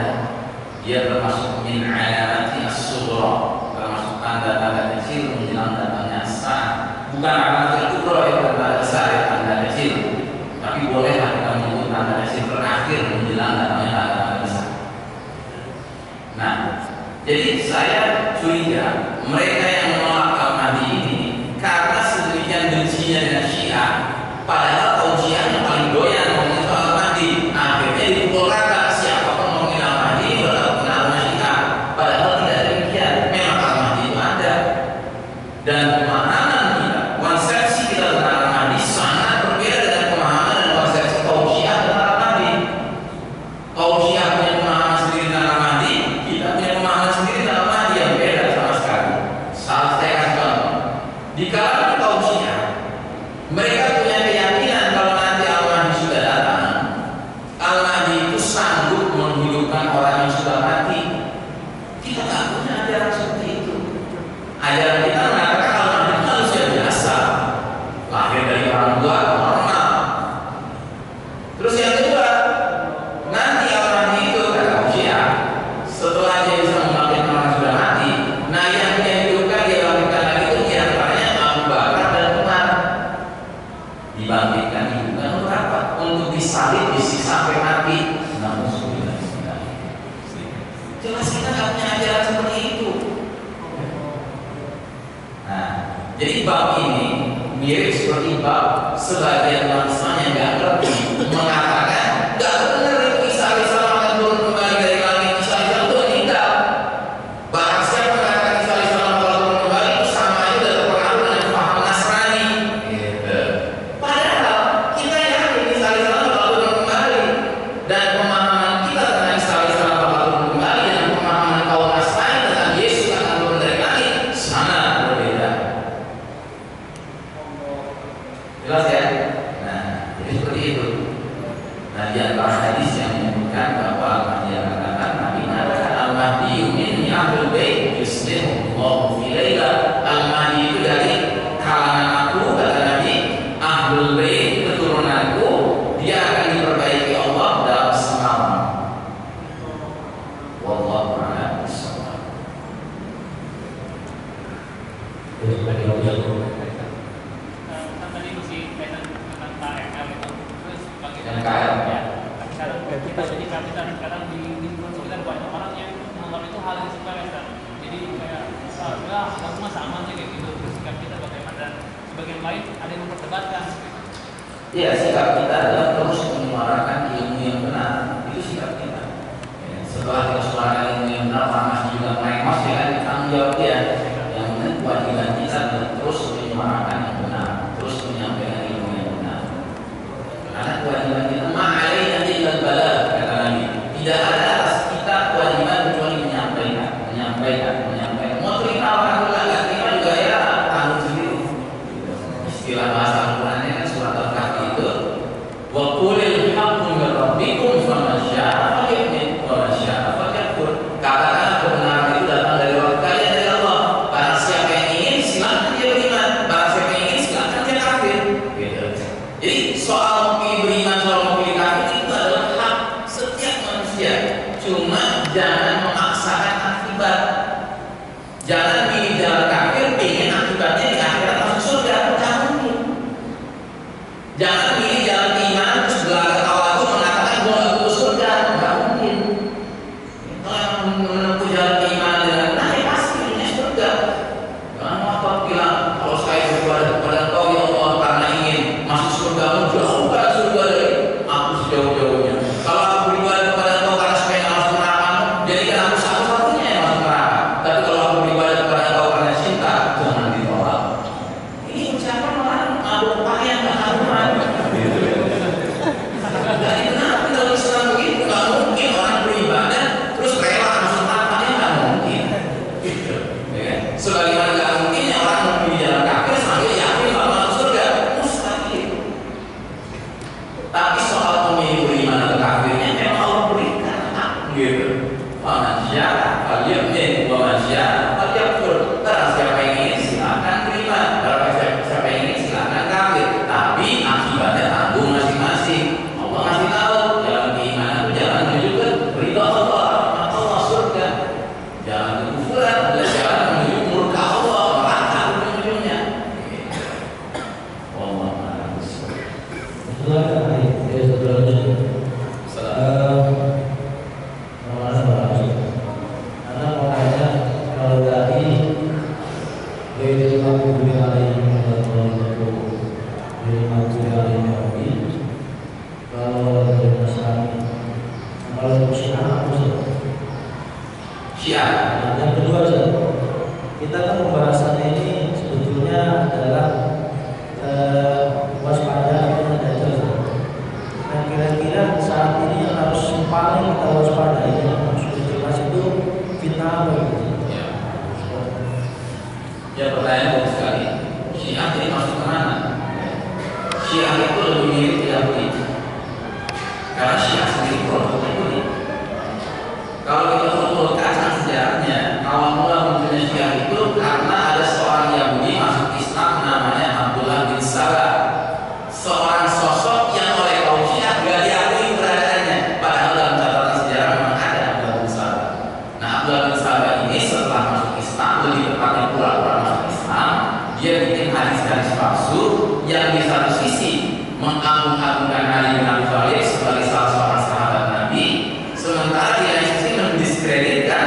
Dia termasuk min alamati as-sughra, termasuk tanda-tanda kecil menjelang datangnya saat. Bukan alamat kubra yang tanda besar, ya, tanda kecil. Tapi bolehlah kita menyebut tanda kecil terakhir menjelang datangnya tanda besar. Nah, jadi saya curiga mereka yang menolak Al-Mahdi ini karena sedemikian bencinya dengan Syiah, padahal kaum Syiah yang paling doyan ngomongin soal Al-Mahdi, akhirnya dipukul rata siapapun ngomongin Al-Mahdi berlaku pengaruh Syiah. Padahal tidak demikian, memang Al-Mahdi itu ada. Dan pemahaman kita, konsepsi kita tentang Al-Mahdi sangat berbeda dengan pemahaman dan konsepsi kaum Syiah tentang Al-Mahdi. Kaum Syiah punya pemahaman sendiri tentang Al-Mahdi, kita punya pemahaman sendiri tentang Al-Mahdi yang beda sama sekali. Salah saya kasih contoh. Di kalangan kaum Syiah, mereka punya keyakinan kalau nanti Al-Mahdi sudah datang, Al-Mahdi itu sanggup menghidupkan orang yang sudah mati. Kita tak punya ajaran seperti itu. Ajaran kita mengatakan Al-Mahdi itu manusia biasa, lahir dari orang tua normal. Terus yang kedua, nanti Al-Mahdi itu kata kaum Syiah Jelas kita nggak punya ajaran seperti itu. Nah, jadi bab ini mirip seperti bab sebagian bangsa yang nggak ngerti mengatakan nggak benar itu Isa alaihissalam akan turun kembali dari langit. Isa alaihissalam itu meninggal. Barang siapa mengatakan Isa alaihissalam bakal turun kembali itu sama aja udah terpengaruh dengan paham Nasrani. Gitu. Padahal kita yakin Isa alaihissalam bakal turun kembali dan pemahaman kita tentang Isa alaihissalam bakal turun kembali dan pemahaman kaum Nasrani tentang Yesus akan turun dari langit sangat berbeda. Jelas ya? Nah, jadi seperti itu. Nah, di antara hadis yang menyebutkan bahwa Al-Mahdi akan datang, Nabi mengatakan Al-Mahdi min Ahlul Bait yuslimuhullahu fi laila. Al-Mahdi itu dari kalangan aku, kata Nabi, Ahlul Bait keturunanku, dia akan diperbaiki Allah dalam semalam. Wallahu a'lam bishawab. Kan tadi masih kaitan dengan KRL itu. Terus Dengan KRL? Ya. Sekarang kita jadi kita sekarang di kita banyak orang yang menganggap itu hal yang sepele kan. Jadi kayak udah agama sama aja kayak gitu. Terus sikap kita bagaimana dan sebagian lain ada yang memperdebatkan. Ya, sikap kita adalah terus menyuarakan ilmu yang benar. Itu sikap kita. Ya, setelah kita suarakan ilmu yang benar, panas juga merengos ya kan, tanggung jawab dia. Yang benar kewajiban kita adalah terus menyuarakan yang benar, terus menyampaikan ilmu yang benar. Karena kewajiban kita ma'alai nanti dan bala, kata Nabi. Tidak ada atas kita kewajiban kecuali menyampaikan. Mau terima alhamdulillah, nggak terima juga ya tanggung sendiri. Istilah bahasa Al-Qurannya kan surat Al-Kahfi itu wa qulil haqqu min rabbikum faman syaa'a falyu'min wa man syaa'a falyakfur. Katakan kebenaran itu datang dari Rabb kalian, dari Allah. Barang siapa yang ingin silakan dia beriman, barang siapa yang ingin silakan dia kafir. Gitu. Jadi soal mau pilih beriman, soal mau pilih kafir itu adalah hak setiap manusia. Cuma jangan memaksakan akibat. Jangan pilih jalan kafir, ingin akibatnya di akhirat masuk surga. Jangan pilih jalan iman terus belaga tawadhu mengatakan gua nggak butuh surga, nggak mungkin. Kalau yang menempuh jalan iman dengan benar, ya pasti punya surga. Jangan ngotot bilang kalau saya beribadah kepada Engkau ya Allah karena ingin masuk surga, menjauhkan surga dari aku sejauh-jauhnya. Kalau aku beribadah kepada Engkau karena supaya nggak masuk neraka, jadikan aku satu-satunya yang masuk neraka. Tapi kalau aku beribadah kepada Engkau karena cinta, jangan ditolak. Ini ucapan orang mabuk pakaian nggak karuan. Jadi kenapa dalam Islam begitu? Nggak mungkin orang beribadah terus rela masuk neraka, nggak mungkin. Gitu, ya kan? Sebagaimana nggak mungkin ya orang memilih jalan kafir sambil yakin bahwa masuk surga, mustahil. Tapi soal memilih beriman atau kafirnya memang Allah berikan hak, gitu. Manusia, falyu'min, wa manusia, falyakfur. Barang siapa yang ingin silakan beriman, barang siapa yang ingin silakan kafir. Tapi akibatnya tanggung masing-masing. Allah kasih tahu jalan keimanan itu jalan menuju ke ridha Allah, rahmat Allah, surga. Jalan kekufuran adalah jalan menuju murka Allah, neraka ujung-ujungnya. Allah Maha Besar. Syiah. Yang kedua, Ustaz, kita kan pembahasannya ini sebetulnya adalah waspada dengan dajjal. Nah, kira-kira saat ini yang harus paling kita waspadai yang sudah jelas itu fitnah apa gitu? Ya, pertanyaan bagus sekali. Syiah ini masuk kemana? Syiah itu lebih mirip Yahudi. Karena Syiah sendiri produk Yahudi. Kalau kita urutkan sejarahnya, awal mula munculnya Syiah itu karena ada seorang Yahudi masuk Islam namanya Abdullah bin Sabah. Seorang sosok yang oleh kaum Syiah gak diakui keberadaannya. Padahal dalam catatan sejarah memang ada Abdullah bin Sabah. Nah, Abdullah bin Sabah ini setelah masuk Islam, lebih tepatnya pura-pura masuk Islam, dia bikin hadis-hadis palsu yang di satu sisi mengagung-agungkan Ali bin Abi Thalib sebagai salah seorang sahabat Nabi, sementara di lain sisi mendiskreditkan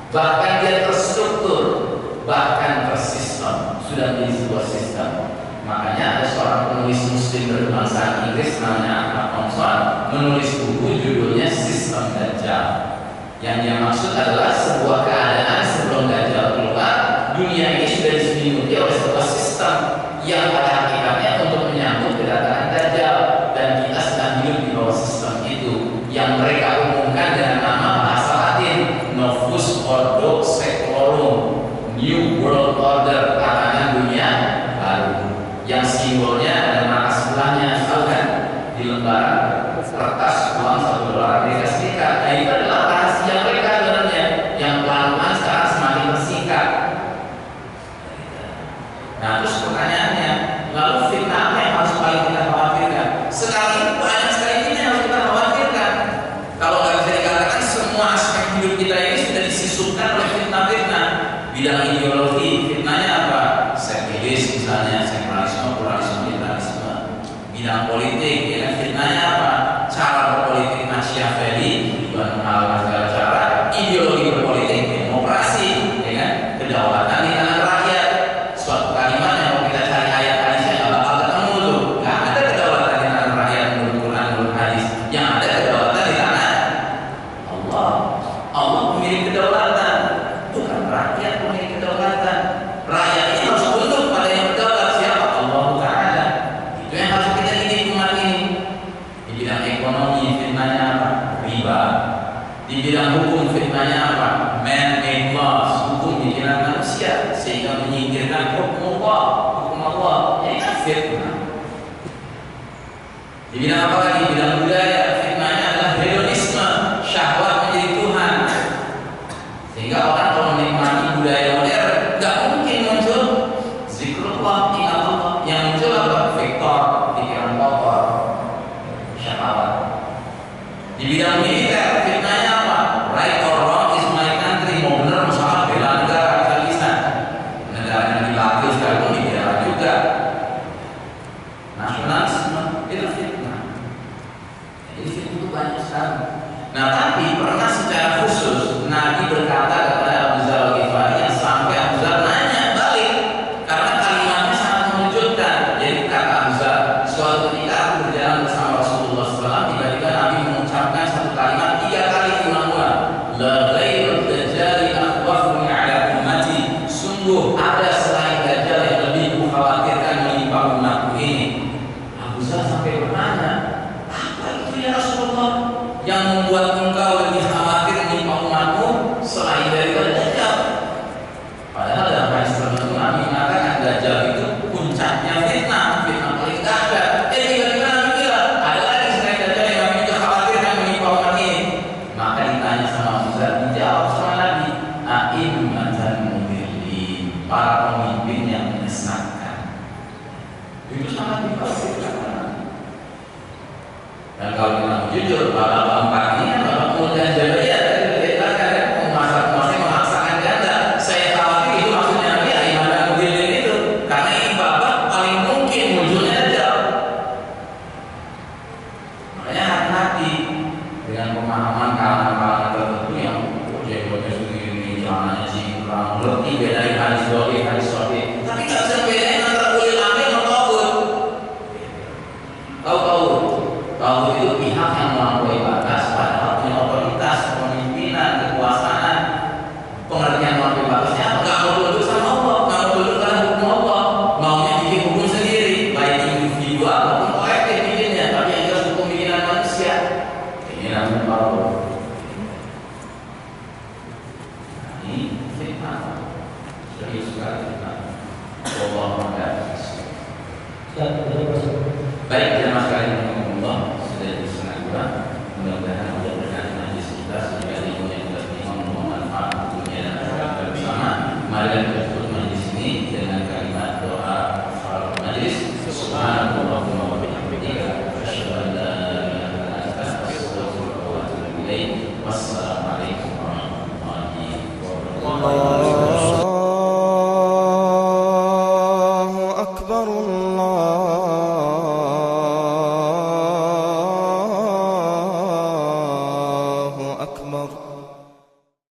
bahkan dia terstruktur, bahkan tersistem, sudah menjadi sebuah sistem. Makanya ada seorang penulis Muslim berbangsa Inggris namanya Ahmad Thompson menulis buku judulnya Sistem Dajjal. Yang dia maksud adalah sebuah keadaan sebelum Dajjal keluar, dunia ini sudah diselimuti oleh sebuah sistem yang pada hakikatnya untuk menyambut kedatangan Dajjal, dan kita sedang hidup di bawah sistem itu yang mereka umumkan dengan nama bahasa Latin Novus Ordo Seclorum, New World Order, tatanan dunia baru, yang simbolnya ada mata sebelahnya, tahu kan, di lembaran kertas uang $1 Amerika Serikat. Nah, itu adalah rahasia mereka sebenarnya yang pelan-pelan sekarang semakin tersingkat. Nah, terus pertanyaannya, lalu fitnah apa yang harus paling kita khawatirkan? Sekarang ini banyak sekali fitnah yang harus kita khawatirkan. Kalau nggak bisa dikatakan semua aspek hidup kita ini sudah disisupkan oleh fitnah-fitnah. Bidang ideologi, fitnahnya apa? Sekulis misalnya, sekularisme, pluralisme, liberalisme. Bidang politik, ya, fitnahnya apa? Cara berpolitik Machiavelli, bukan menghalalkan segala cara. Ideologi berpolitik, demokrasi, ya kan? Kedaulatan di tangan rakyat. Suatu kalimat yang mau kita cari ayat hadisnya nggak bakal ketemu tuh. Nggak ada kedaulatan di tangan rakyat menurut Quran, menurut hadis. Yang ada kedaulatan di tangan Allah. Allah pemilik kedaulatan, bukan rakyat pemilik kedaulatan. Rakyat ini harus tunduk pada yang berdaulat. Siapa? Allah Ta'ala. Itu yang harus kita didik umat ini. Di bidang ekonomi fitnahnya apa? Riba. Di bidang hukum fitnahnya apa? Man-made laws, hukum bikinan manusia sehingga menyingkirkan hukum Allah. Ini kan fitnah. Di bidang apa lagi? Di bidang budaya fitnahnya adalah hedonisme, syahwat menjadi Tuhan. Sehingga orang kalau menikmati budaya modern nggak mungkin muncul zikrullah, ingat Allah. Yang muncul apa? Vektor, pikiran kotor, syahwat. Di bidang militer fitnahnya apa? Right or wrong is my country. Mau benar mau salah bela negara, bisa. Negara yang dilatih sekalipun dibela juga. Nasionalisme itu fitnah. Jadi fitnah itu banyak sekali. Nah, tapi pernah secara khusus Nabi berkata kepada Abu Dzar Al-Ghifari yang sampai Abu Dzar nanya balik karena kalimatnya sangat mengejutkan. Jadi kata Abu Dzar, suatu ketika aku berjalan bersama Rasulullah SAW, tiba-tiba Nabi mengucapkan satu kalimat 3 kali diulang-ulang. La ghairud dajjali akhwafu ala ummati. Sungguh ada selain Dajjal yang lebih kukhawatirkan menimpa umatku ini. Abu Dzar sampai bertanya, apa itu ya Rasulullah yang membuat engkau lebih khawatir menimpa umatmu selain daripada Dajjal? Padahal dalam hadis tertentu Nabi mengatakan Dajjal itu puncaknya fitnah, fitnah paling dahsyat. Tiba-tiba Nabi bilang ada lagi selain Dajjal yang Nabi juga khawatirkan menimpa umat ini. Maka ditanya sama Abu Dzar, dijawab sama Nabi, a'immatan mudillin, para pemimpin yang menyesatkan. Itu sangat dikhawatirkan. Dan kalau kita jujur, bapak empat ini kan bapak muda Jabariyah tadi dikatakan kan penguasa-penguasa memaksakan ganda. Saya khawatir itu maksudnya Nabi ibadah mudillin itu karena ini bapak paling mungkin munculnya Dajjal. Makanya hati-hati dengan pemahaman kalangan-kalangan tertentu yang jenggotnya segini, celananya sih kurang lebih bedain hadis sahih, tapi nggak bisa bedain antara ulil amri sama tauhid. Tahu itu pihak yang melampaui batas padahal punya otoritas, kepemimpinan, kekuasaan. Pengertian melampaui batasnya apa? Nggak mau tunduk sama Allah, nggak mau tunduk pada hukum Allah, maunya bikin hukum sendiri, baik individu ataupun kolektif bikinnya, tapi yang jelas hukum bikinan manusia. Ini namanya Allah. Ini fitnah, serius sekali fitnah. Allah Maha. Baik, jemaah sekalian.